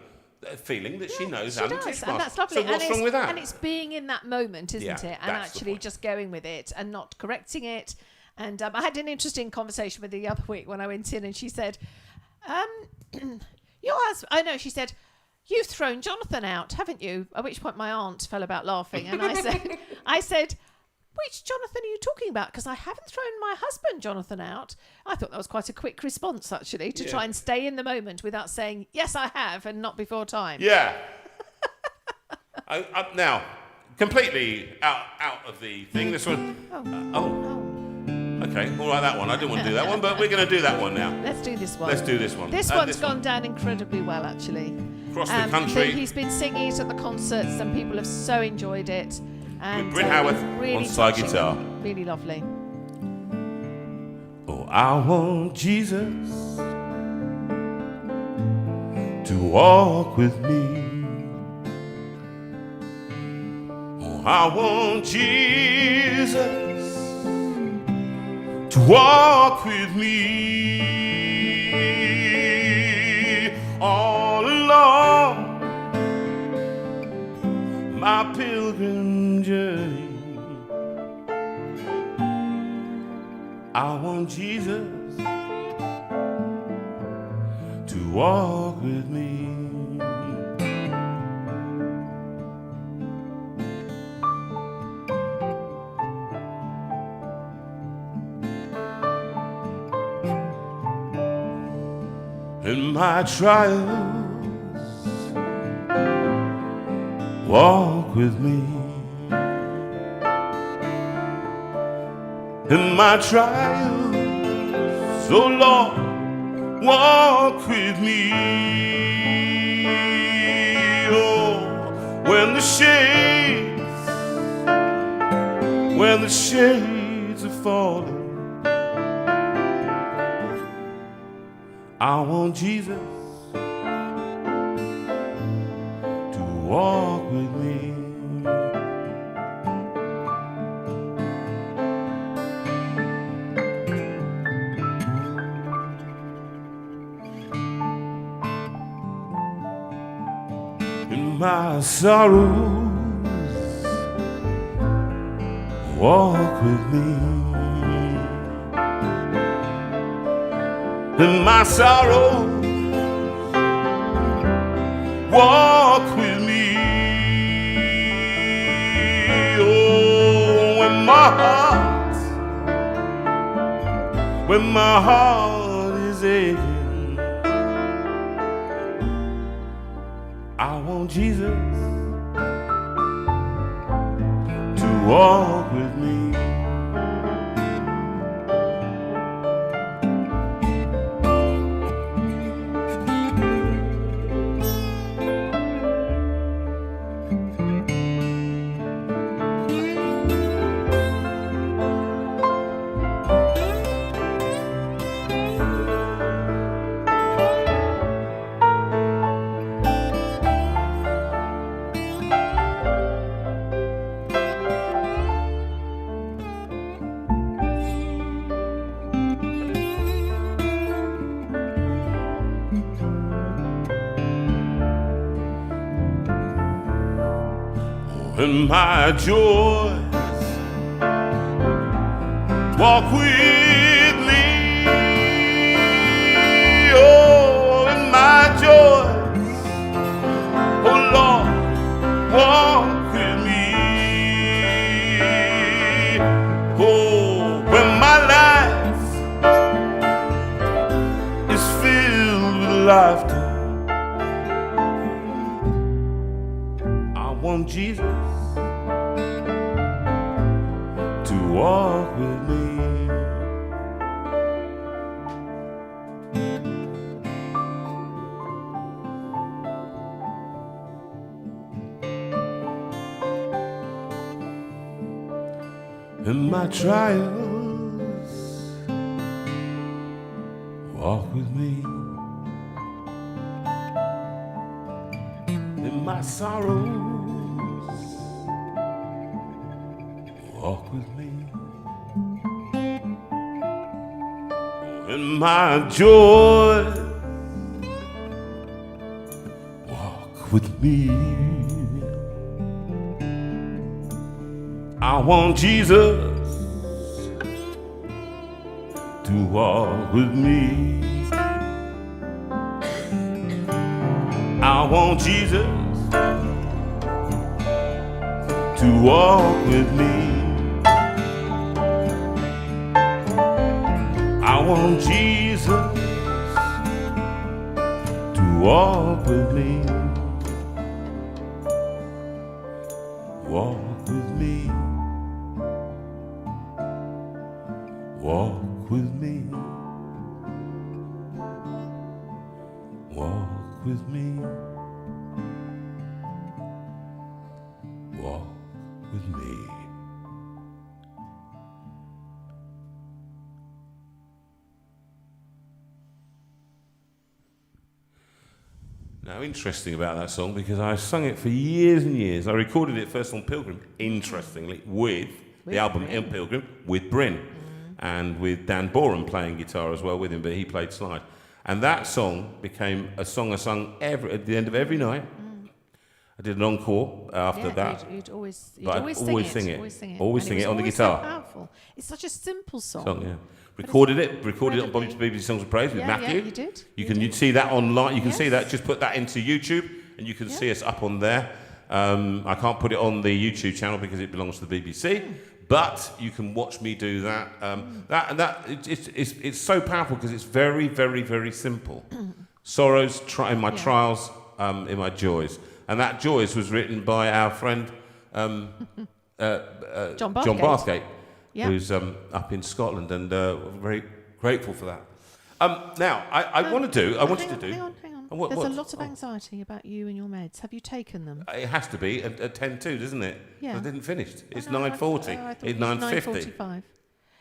S1: feeling that she knows
S2: She
S1: Alan
S2: does,
S1: Titchmarsh.
S2: and that's lovely.
S1: So what's wrong with that?
S2: And it's being in that moment, isn't
S1: Yeah,
S2: it? And
S1: that's the
S2: actually
S1: point.
S2: just going with it and not correcting it. And I had an interesting conversation with her the other week when I went in, and she said, "Your husband," I know, she said, "You've thrown Jonathan out, haven't you?" At which point my aunt fell about laughing, and I said, "Which Jonathan are you talking about? Because I haven't thrown my husband Jonathan out." I thought that was quite a quick response, actually, to try and stay in the moment without saying, "Yes, I have," and not before time.
S1: Yeah. Now, completely out of the thing. This one. Okay, all right, that one. I didn't want to do that one, but we're going to do that one now.
S2: Let's do this one.
S1: Let's do this one.
S2: This
S1: And
S2: one's gone down incredibly well, actually.
S1: Across the country.
S2: He's been singing it at the concerts, and people have so enjoyed it. And
S1: With Bryn Howarth
S2: really
S1: on slide
S2: touching,
S1: guitar.
S2: really lovely.
S1: Oh, I want Jesus to walk with me. Oh, I want Jesus to walk with me all along my pilgrim journey. I want Jesus to walk with me. In my trials, walk with me. In my trials, oh Lord, walk with me. Oh, when the shades are falling, I want Jesus to walk with me. In my sorrows, walk with me. In my sorrows, walk with me. Oh, when my heart is aching, I want Jesus to walk with me. And my joys, walk with me. Oh, and my joys, oh Lord, walk with me. Oh, when my life is filled with laughter, I want Jesus to walk with me. In my trials, walk with me. In my sorrows, walk with me. In my joy, walk with me. I want Jesus to walk with me. I want Jesus to walk with me. I want Jesus to walk with me. Walk with me. Walk with me. Walk with me. Walk with me. Now, interesting about that song, because I sung it for years and years. I recorded it first on Pilgrim, interestingly, with the album In Pilgrim, with Bryn, and with Dan Boren playing guitar as well with him, but he played slide. And that song became a song I sung at the end of every night. I did an encore after that.
S2: You'd always sing it.
S1: Always sing it on the guitar.
S2: So powerful. It's such a simple song.
S1: Recorded it on Bobby's BBC Songs of Praise with Matthew.
S2: Yeah, you did.
S1: You see that online. You can see that. Just put that into YouTube, and you can see us up on there. I can't put it on the YouTube channel because it belongs to the BBC. But you can watch me do that. It's so powerful because it's very, very, very simple. Sorrows in my trials, in my joys. And that Joys was written by our friend
S2: John
S1: John
S2: Bathgate.
S1: Bathgate,
S2: Yeah.
S1: who's up in Scotland, and very grateful for that. Now, I wanted to do...
S2: Hang on.
S1: What-
S2: There's
S1: what?
S2: a lot of anxiety about you and your meds. Have you taken them?
S1: It has to be at 10:02, doesn't it?
S2: Yeah.
S1: I didn't finish. It's
S2: Oh, no,
S1: 9:40.
S2: I thought
S1: It's
S2: it was
S1: 9:50.
S2: 9:45.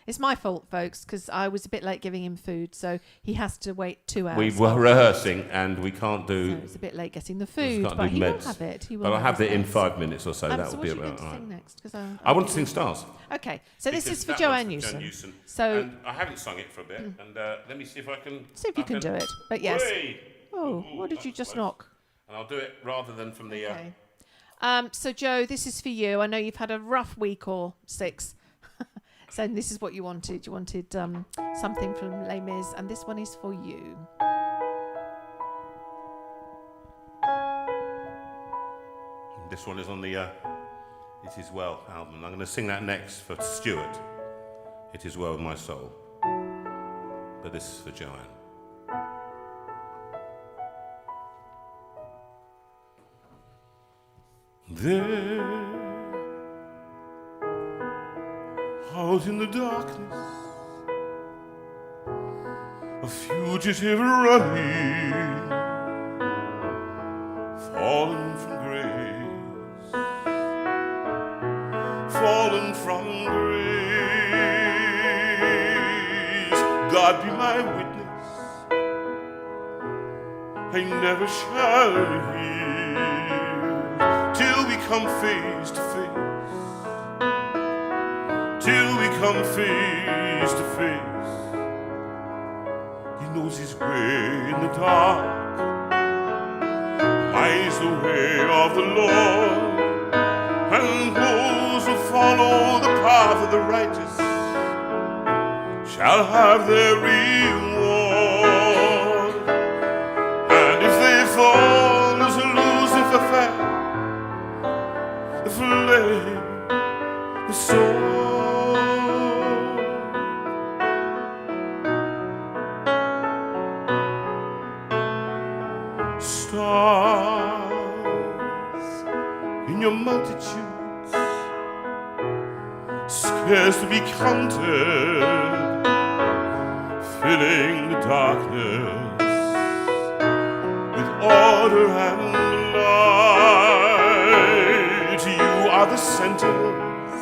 S2: It's my fault, folks, because I was a bit late giving him food, so he has to wait 2 hours.
S1: We were rehearsing, and we can't
S2: So
S1: do...
S2: it's a bit late getting the food,
S1: can't
S2: but
S1: do
S2: he will
S1: meds.
S2: have it. He will
S1: But I'll have
S2: his
S1: it in
S2: meds.
S1: 5 minutes or so. That
S2: So
S1: will
S2: what
S1: be
S2: are you
S1: about
S2: going to
S1: right.
S2: sing next?
S1: I want to sing Stars.
S2: Okay, so this
S1: because
S2: is for
S1: that
S2: Joanne
S1: one's for Joanne
S2: Newson.
S1: Newson.
S2: So
S1: And I haven't sung it for a bit, and let me see if I can...
S2: see if you can do it. But yes.
S1: Hooray!
S2: Oh,
S1: Ooh,
S2: what did
S1: that
S2: you
S1: was
S2: just
S1: close.
S2: knock?
S1: And I'll do it rather than from the...
S2: Okay. So Joe, this is for you. I know you've had a rough week or 6. So this is what you wanted. You wanted something from Les Mis, and this one is for you.
S1: This one is on the It Is Well album. I'm going to sing that next for Stuart. It Is Well With My Soul. But this is for Joanne. There, out in the darkness, a fugitive running, fallen from grace, fallen from grace. God be my witness, I never shall hear till we come face to face, till we come face to face. He knows his way in the dark, lies the way of the Lord, and those who follow the path of the righteous shall have their reward. And if they fall as Lucifer fell, the flame, the sword. Stars in your multitudes, scarce to be counted, filling the darkness with order and light. You are the sentinels,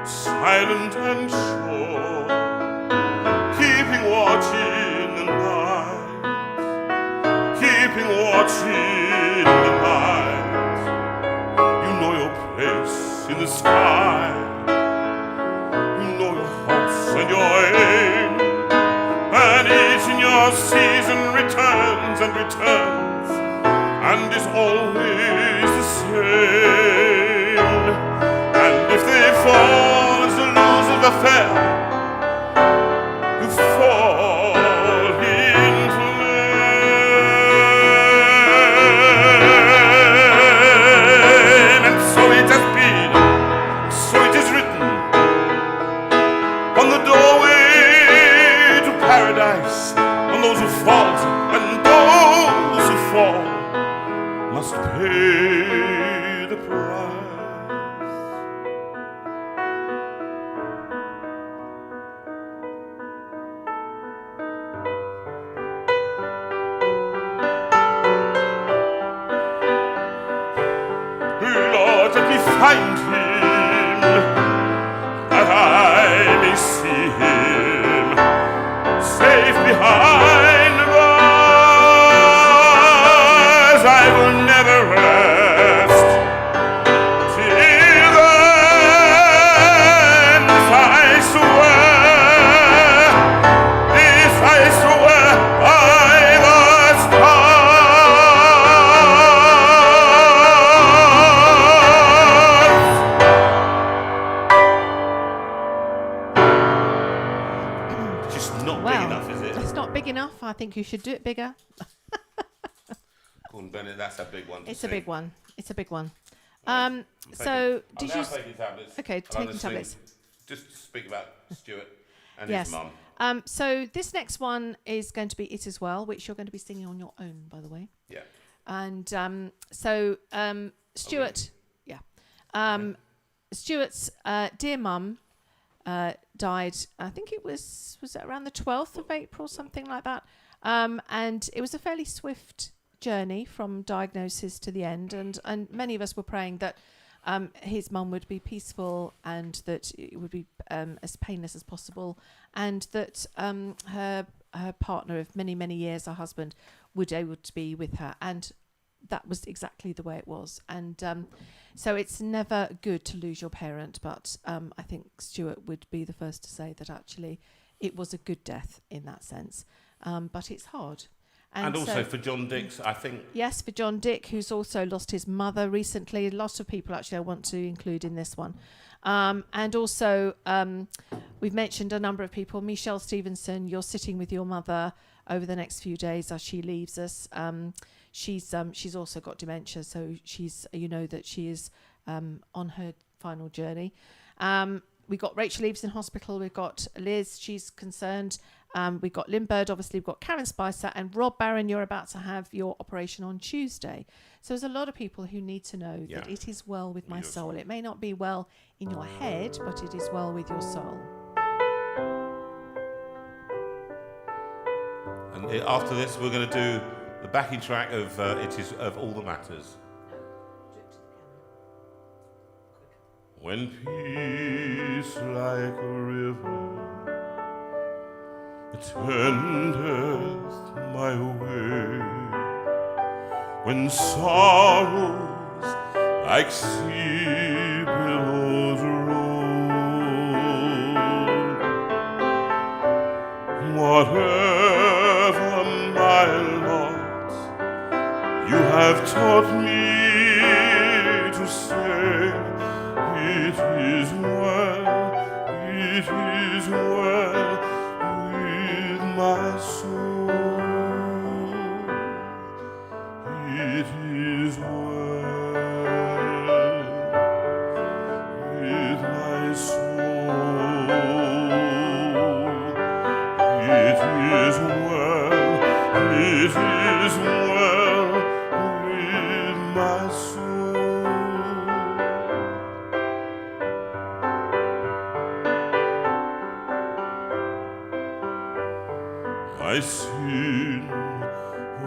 S1: silent and sure, keeping watch in the night, keeping watch in the night. You know your place in the sky, you know your hopes and your aim, and each in your season returns and returns, and is always the same. And if they fall as the Lucifer fell, you fall in flame. And so it has been, so it is written on the doorway to paradise, on those who fall, and those who fall must pay the price. Lord, let me find him, that I may see him safe behind the bars. I will never rest till then. If I swear I must pass. Just not big enough, is it?
S2: It's not big enough. I think you should do it bigger.
S1: Gordon Bennett, that's a big one. to
S2: It's a
S1: sing.
S2: big one. It's a big one. So
S1: I'm
S2: did
S1: now
S2: you?
S1: taking tablets.
S2: Okay,
S1: and I'm
S2: taking
S1: gonna sing-
S2: tablets.
S1: Just to speak about Stuart and
S2: Yes.
S1: his mum.
S2: So this next one is going to be It As Well, which you're going to be singing on your own, by the way.
S1: Yeah.
S2: And Stuart, Stuart's dear mum died. I think it was it around the 12th of April, something like that. And it was a fairly swift journey from diagnosis to the end, and many of us were praying that his mum would be peaceful and that it would be as painless as possible, and that her partner of many years, her husband, would able to be with her, and that was exactly the way it was. And so it's never good to lose your parent, but I think Stuart would be the first to say that actually it was a good death in that sense, but it's hard.
S1: And also for John Dix, I think.
S2: Yes, for John Dick, who's also lost his mother recently. Lots of people actually I want to include in this one. And also, we've mentioned a number of people. Michelle Stevenson, you're sitting with your mother over the next few days as she leaves us. She's also got dementia, so you know that she is on her final journey. We've got Rachel Eves in hospital. We've got Liz, she's concerned. We've got Lynn Bird, obviously. We've got Karen Spicer and Rob Barron. You're about to have your operation on Tuesday. So there's a lot of people who need to know that it is well with my soul. It may not be well in your head, but it is well with your soul.
S1: And after this, we're going to do the backing track of It Is of All That Matters. When peace like a river attendeth my way, when sorrows like sea billows roll, whatever my lot, you have taught me to say, it is well with my soul. It is well with my soul. It is well with my soul. I sing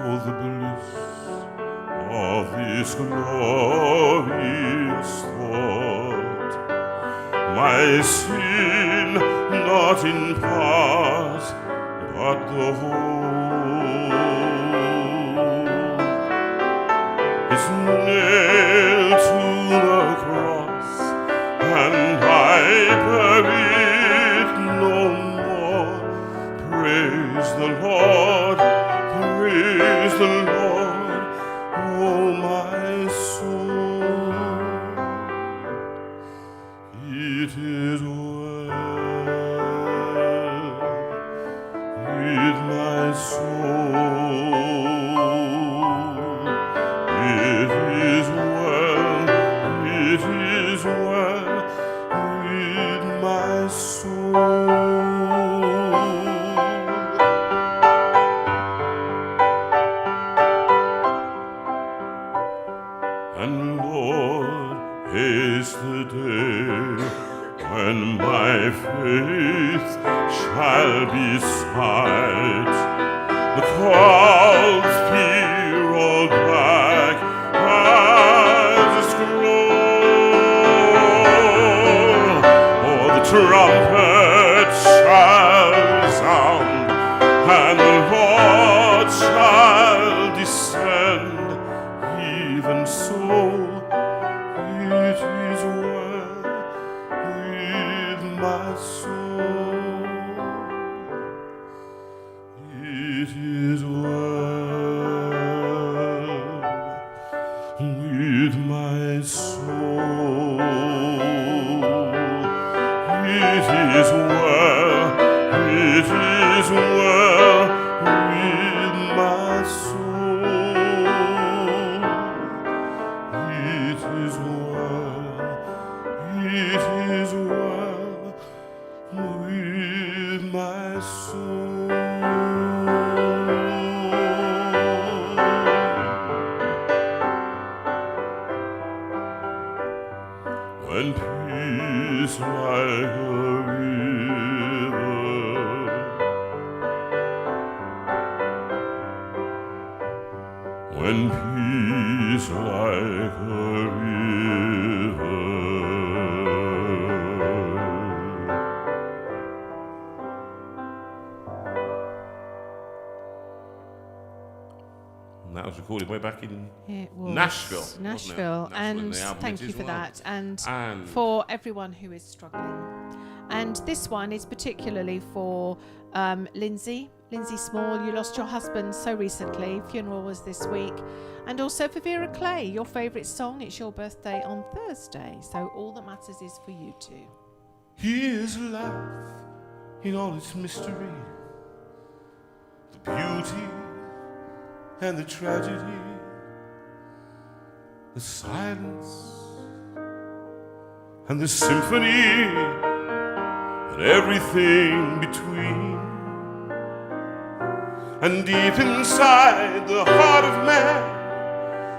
S1: all the bliss of this glorious thought. My sin, not in part, but the whole, is nailed to the cross, and I bury it no more. Praise the Lord, oh my soul. It is well with my soul. It is well with my soul. And Lord, haste the day when my faith shall be sight. The clouds be rolled back as a scroll, or the trumpet shall sound, and the Lord shall descend. Even so, it is well with my soul. It is well. when peace like a river. And that was recorded way back in Nashville.
S2: Nashville, and thank you for that, and for everyone who is struggling. And this one is particularly for Lindsay Small. You lost your husband so recently. Funeral was this week. And also for Veira Clay, your favourite song. It's your birthday on Thursday. So all that matters is for you two.
S1: He is life in all its mystery, the beauty and the tragedy, the silence and the symphony, and everything between. And deep inside the heart of man,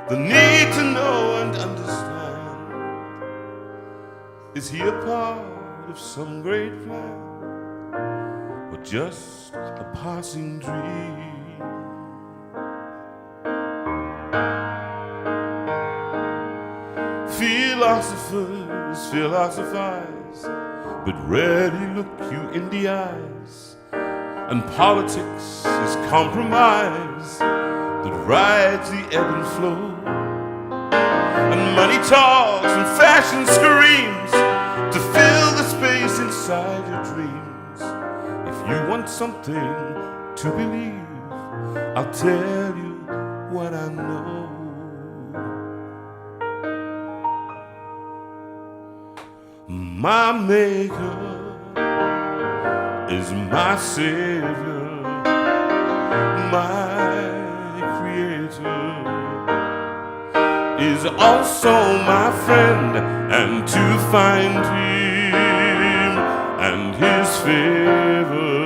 S1: the need to know and understand. Is he a part of some great plan, or just a passing dream? Philosophers philosophize, but rarely look you in the eyes. And politics is compromise that rides the ebb and flow. And money talks and fashion screams to fill the space inside your dreams. If you want something to believe, I'll tell you what I know. My maker is my savior, my creator is also my friend, and to find him and his favor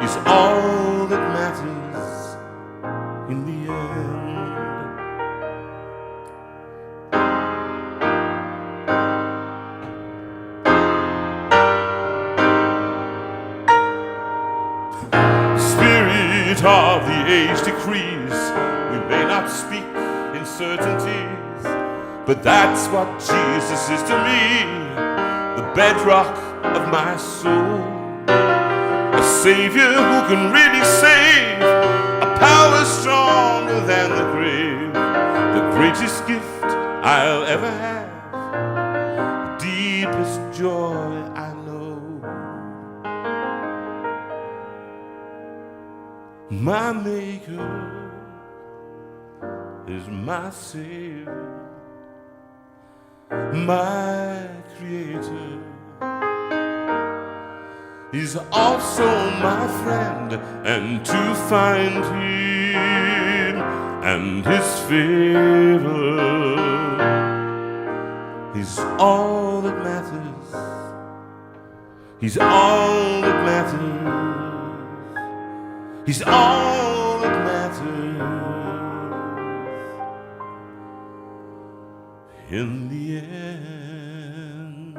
S1: is all that matters in the end. Of the age decrees, we may not speak in certainties, but that's what Jesus is to me, the bedrock of my soul, a savior who can really save, a power stronger than the grave, the greatest gift I'll ever have, the deepest joy I know. My maker is my savior, my creator is also my friend, and to find him and his favor is all that matters. He's all that matters. He's all that matters in the end.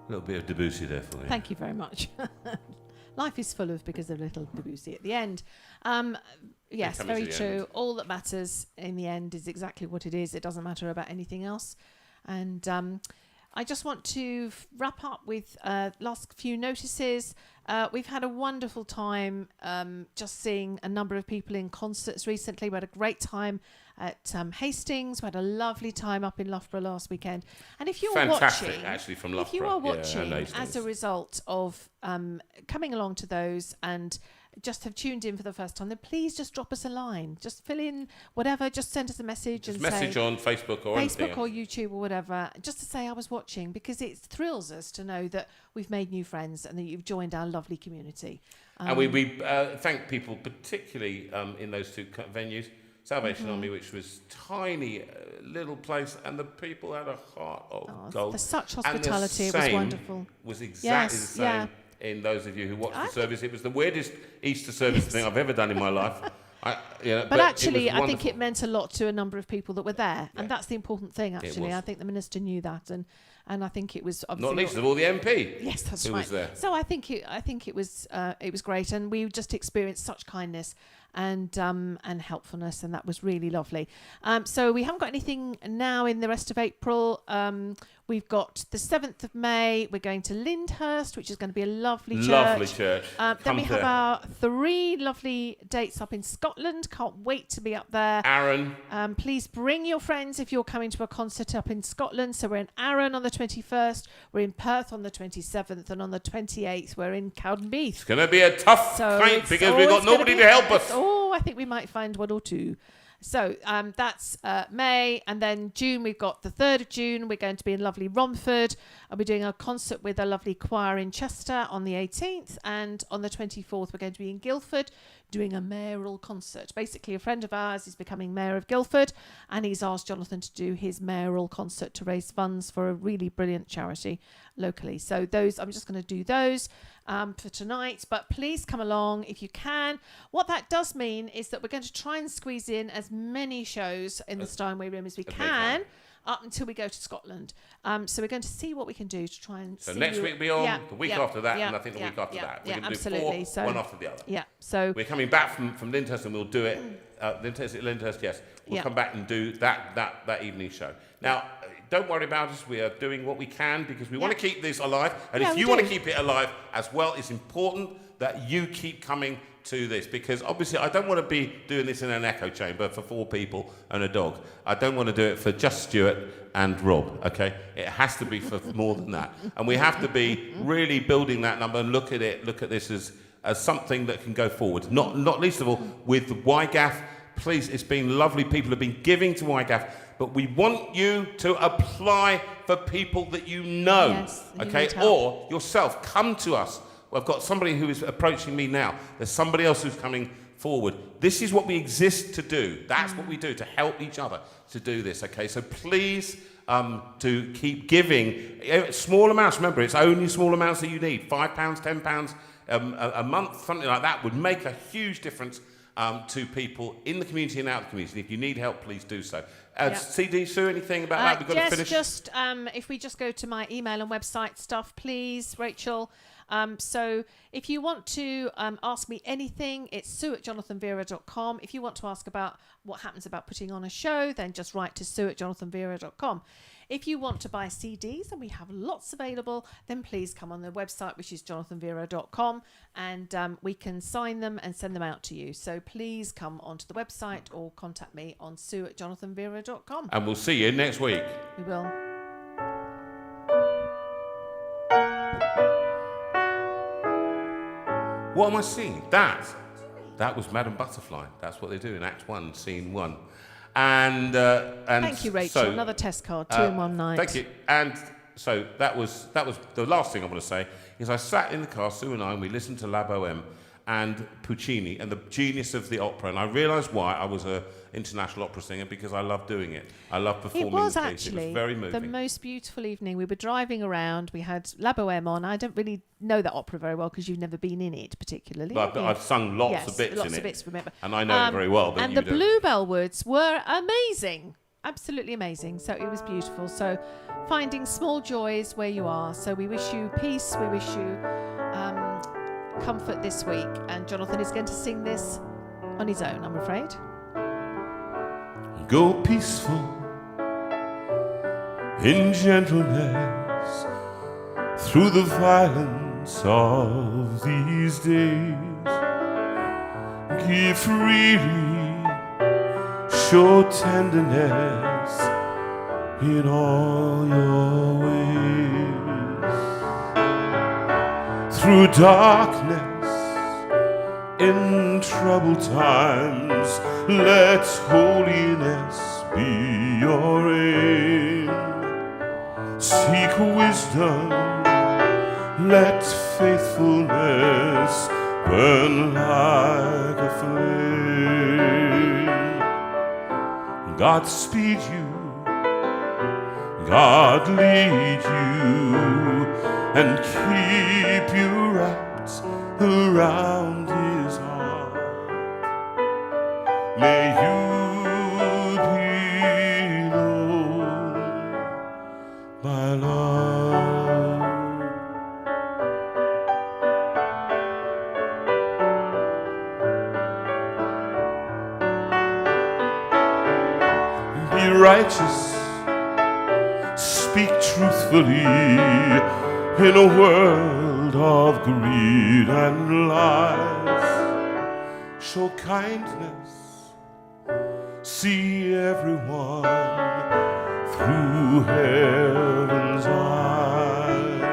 S1: A little bit of Debussy there for you.
S2: Thank you very much. Life is full of because of little Debussy at the end. Yes, very true. End. All that matters in the end is exactly what it is. It doesn't matter about anything else. And I just want to wrap up with last few notices. We've had a wonderful time just seeing a number of people in concerts recently. We had a great time at Hastings. We had a lovely time up in Loughborough last weekend. And if you're watching,
S1: actually, from Loughborough,
S2: if you are watching as a result of coming along to those and just have tuned in for the first time, then please just drop us a line. Just fill in whatever. Just send us a message
S1: just
S2: and
S1: message
S2: say,
S1: on Facebook or
S2: Facebook or YouTube or whatever, just to say I was watching, because it thrills us to know that we've made new friends and that you've joined our lovely community.
S1: And we thank people, particularly in those two venues. Salvation Army, which was tiny little place, and the people had a heart of gold.
S2: For such hospitality, it was wonderful.
S1: Was exactly the same in those of you who watched the service. It was the weirdest Easter service thing I've ever done in my life.
S2: But actually, I think it meant a lot to a number of people that were there, and that's the important thing. Actually, I think the minister knew that, and I think it was obviously
S1: not least of all the MP.
S2: Yes, that's
S1: who
S2: right.
S1: was there.
S2: So I think it was great, and we just experienced such kindness and helpfulness, and that was really lovely. So we haven't got anything now in the rest of April. We've got the 7th of May. We're going to Lyndhurst, which is going to be a lovely church.
S1: Lovely church.
S2: Then we have our 3 lovely dates up in Scotland. Can't wait to be up there.
S1: Arran.
S2: Please bring your friends if you're coming to a concert up in Scotland. So we're in Arran on the 21st. We're in Perth on the 27th. And on the 28th, we're in Cowdenbeath.
S1: It's going to be a tough fight because we've got nobody to help us.
S2: Oh, I think we might find 1 or 2. So that's May, and then June, we've got the 3rd of June. We're going to be in lovely Romford, and we're doing a concert with a lovely choir in Chester on the 18th, and on the 24th, we're going to be in Guildford doing a mayoral concert. Basically, a friend of ours is becoming mayor of Guildford, and he's asked Jonathan to do his mayoral concert to raise funds for a really brilliant charity locally. So those, I'm just going to do those for tonight, but please come along if you can. What that does mean is that we're going to try and squeeze in as many shows in the Steinway room as we can up until we go to Scotland. So we're going to see what we can do to try and
S1: So next week we'll be on, the week after that, and I think the
S2: yeah,
S1: week after that. We're going to
S2: absolutely.
S1: do 4, one after the other.
S2: Yeah, so
S1: we're coming back from Lyndhurst, and we'll do it. Lyndhurst, yes. We'll come back and do that evening show. Now, don't worry about us. We are doing what we can because we want to keep this alive. And if you want to keep it alive as well, it's important that you keep coming to this, because obviously I don't want to be doing this in an echo chamber for 4 people and a dog. I don't want to do it for just Stuart and Rob, okay? It has to be for more than that. And we have to be really building that number and look at this as something that can go forward. Not least of all with YGAF. Please, it's been lovely. People have been giving to YGAF, but we want you to apply for people that you know, okay? Or yourself, come to us. I've got somebody who is approaching me now. There's somebody else who's coming forward. This is what we exist to do. That's what we do, to help each other to do this, okay? So please to keep giving. Small amounts, remember, it's only small amounts that you need. £5, £10 a month, something like that would make a huge difference to people in the community and out of the community. If you need help, please do so. CD, Sue, anything about that? We've got to finish.
S2: Just if we just go to my email and website stuff, please, Rachel. So if you want to ask me anything, it's sue@jonathanveira.com. If you want to ask about what happens about putting on a show, then just write to sue@jonathanveira.com. If you want to buy CDs, and we have lots available, then please come on the website, which is jonathanveira.com, and we can sign them and send them out to you. So please come onto the website or contact me on sue@jonathanveira.com.
S1: And we'll see you next week.
S2: We will.
S1: What am I seeing? That was Madame Butterfly. That's what they do in Act 1, Scene 1. And
S2: thank you, Rachel.
S1: So,
S2: another test card, 2 in 1 night.
S1: Thank you. And so that was the last thing I want to say is I sat in the car, Sue and I, and we listened to La Bohème and Puccini and the genius of the opera, and I realised why I was an international opera singer, because I love doing it. I love performing.
S2: It was
S1: the piece.
S2: actually
S1: It was very moving.
S2: the most beautiful evening. We were driving around. We had La Bohème on. I don't really know that opera very well because you've never been in it particularly.
S1: But I've sung lots of bits in it.
S2: Of bits, remember.
S1: And I know it very well. But
S2: and the Bluebell Woods were amazing. Absolutely amazing. So it was beautiful. So finding small joys where you are. So we wish you peace. We wish you comfort this week. And Jonathan is going to sing this on his own, I'm afraid.
S1: Go peaceful in gentleness through the violence of these days. Give freely, show tenderness in all your ways. Through darkness, in troubled times, let holiness be your aim. Seek wisdom, let faithfulness burn like a flame. God speed you, God lead you, and keep you wrapped around his heart. May you be known, my love. Be righteous, speak truthfully in a world of greed and lies. Show kindness, see everyone through heaven's eyes.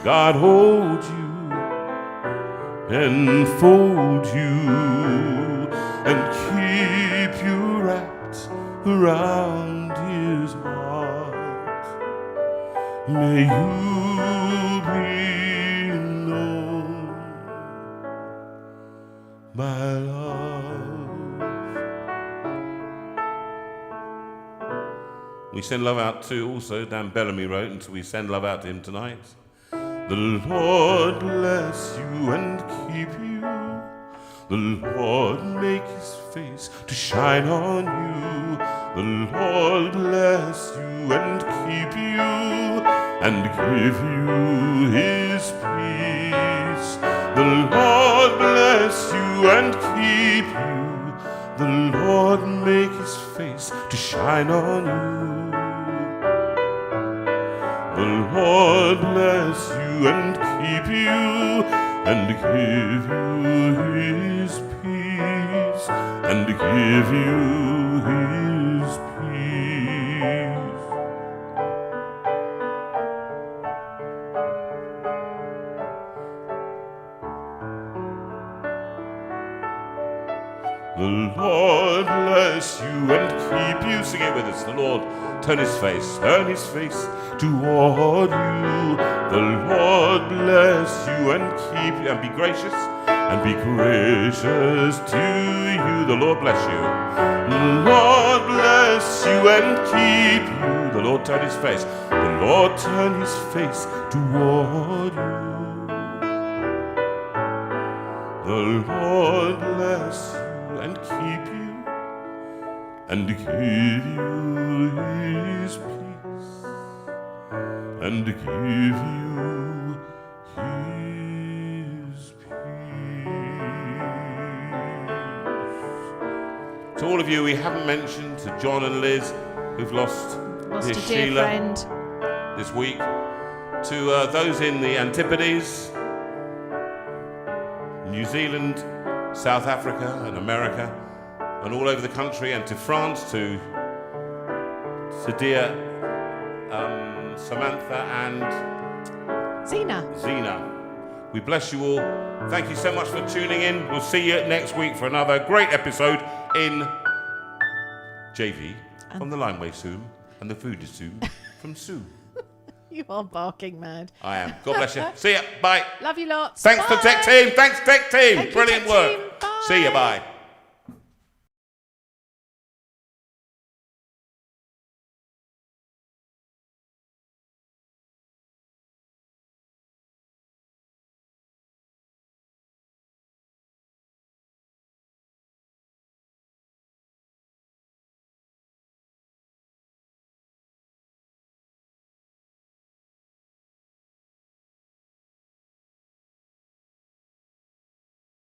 S1: God hold you, enfold you, and keep you wrapped around his heart. May you be known, my love. We send love out to also Dan Bellamy wrote, and so we send love out to him tonight. The Lord bless you and keep you. The Lord make his face to shine on you. The Lord bless you and keep you, and give you his peace. The Lord bless you and keep you. The Lord make his face to shine on you. The Lord bless you and keep you, and give you his peace, and give you his peace. The Lord bless you and keep you. Sing it with us. The Lord turn his face toward you. The Lord bless you and keep you, and be gracious to you. The Lord bless you. The Lord bless you and keep you. The Lord turn his face. The Lord turn his face toward you. The Lord bless you and keep you, and give you his peace, and give you his peace. To all of you we haven't mentioned, to John and Liz, who've lost
S2: a
S1: dear
S2: dear
S1: Sheila
S2: friend.
S1: this week, to those in the Antipodes, New Zealand, South Africa and America, and all over the country, and to France, to dear Samantha and Zena. We bless you all. Thank you so much for tuning in. We'll see you next week for another great episode in JV from the Limeway Zoom, and the food is soon from Sue.
S2: You are barking mad.
S1: I am. God bless you. See ya. Bye.
S2: Love you lots.
S1: Thanks
S2: Bye.
S1: to Tech Team. Thanks, Tech Team.
S2: Thank you,
S1: Brilliant
S2: Tech
S1: work.
S2: Team. Bye.
S1: See you. Bye.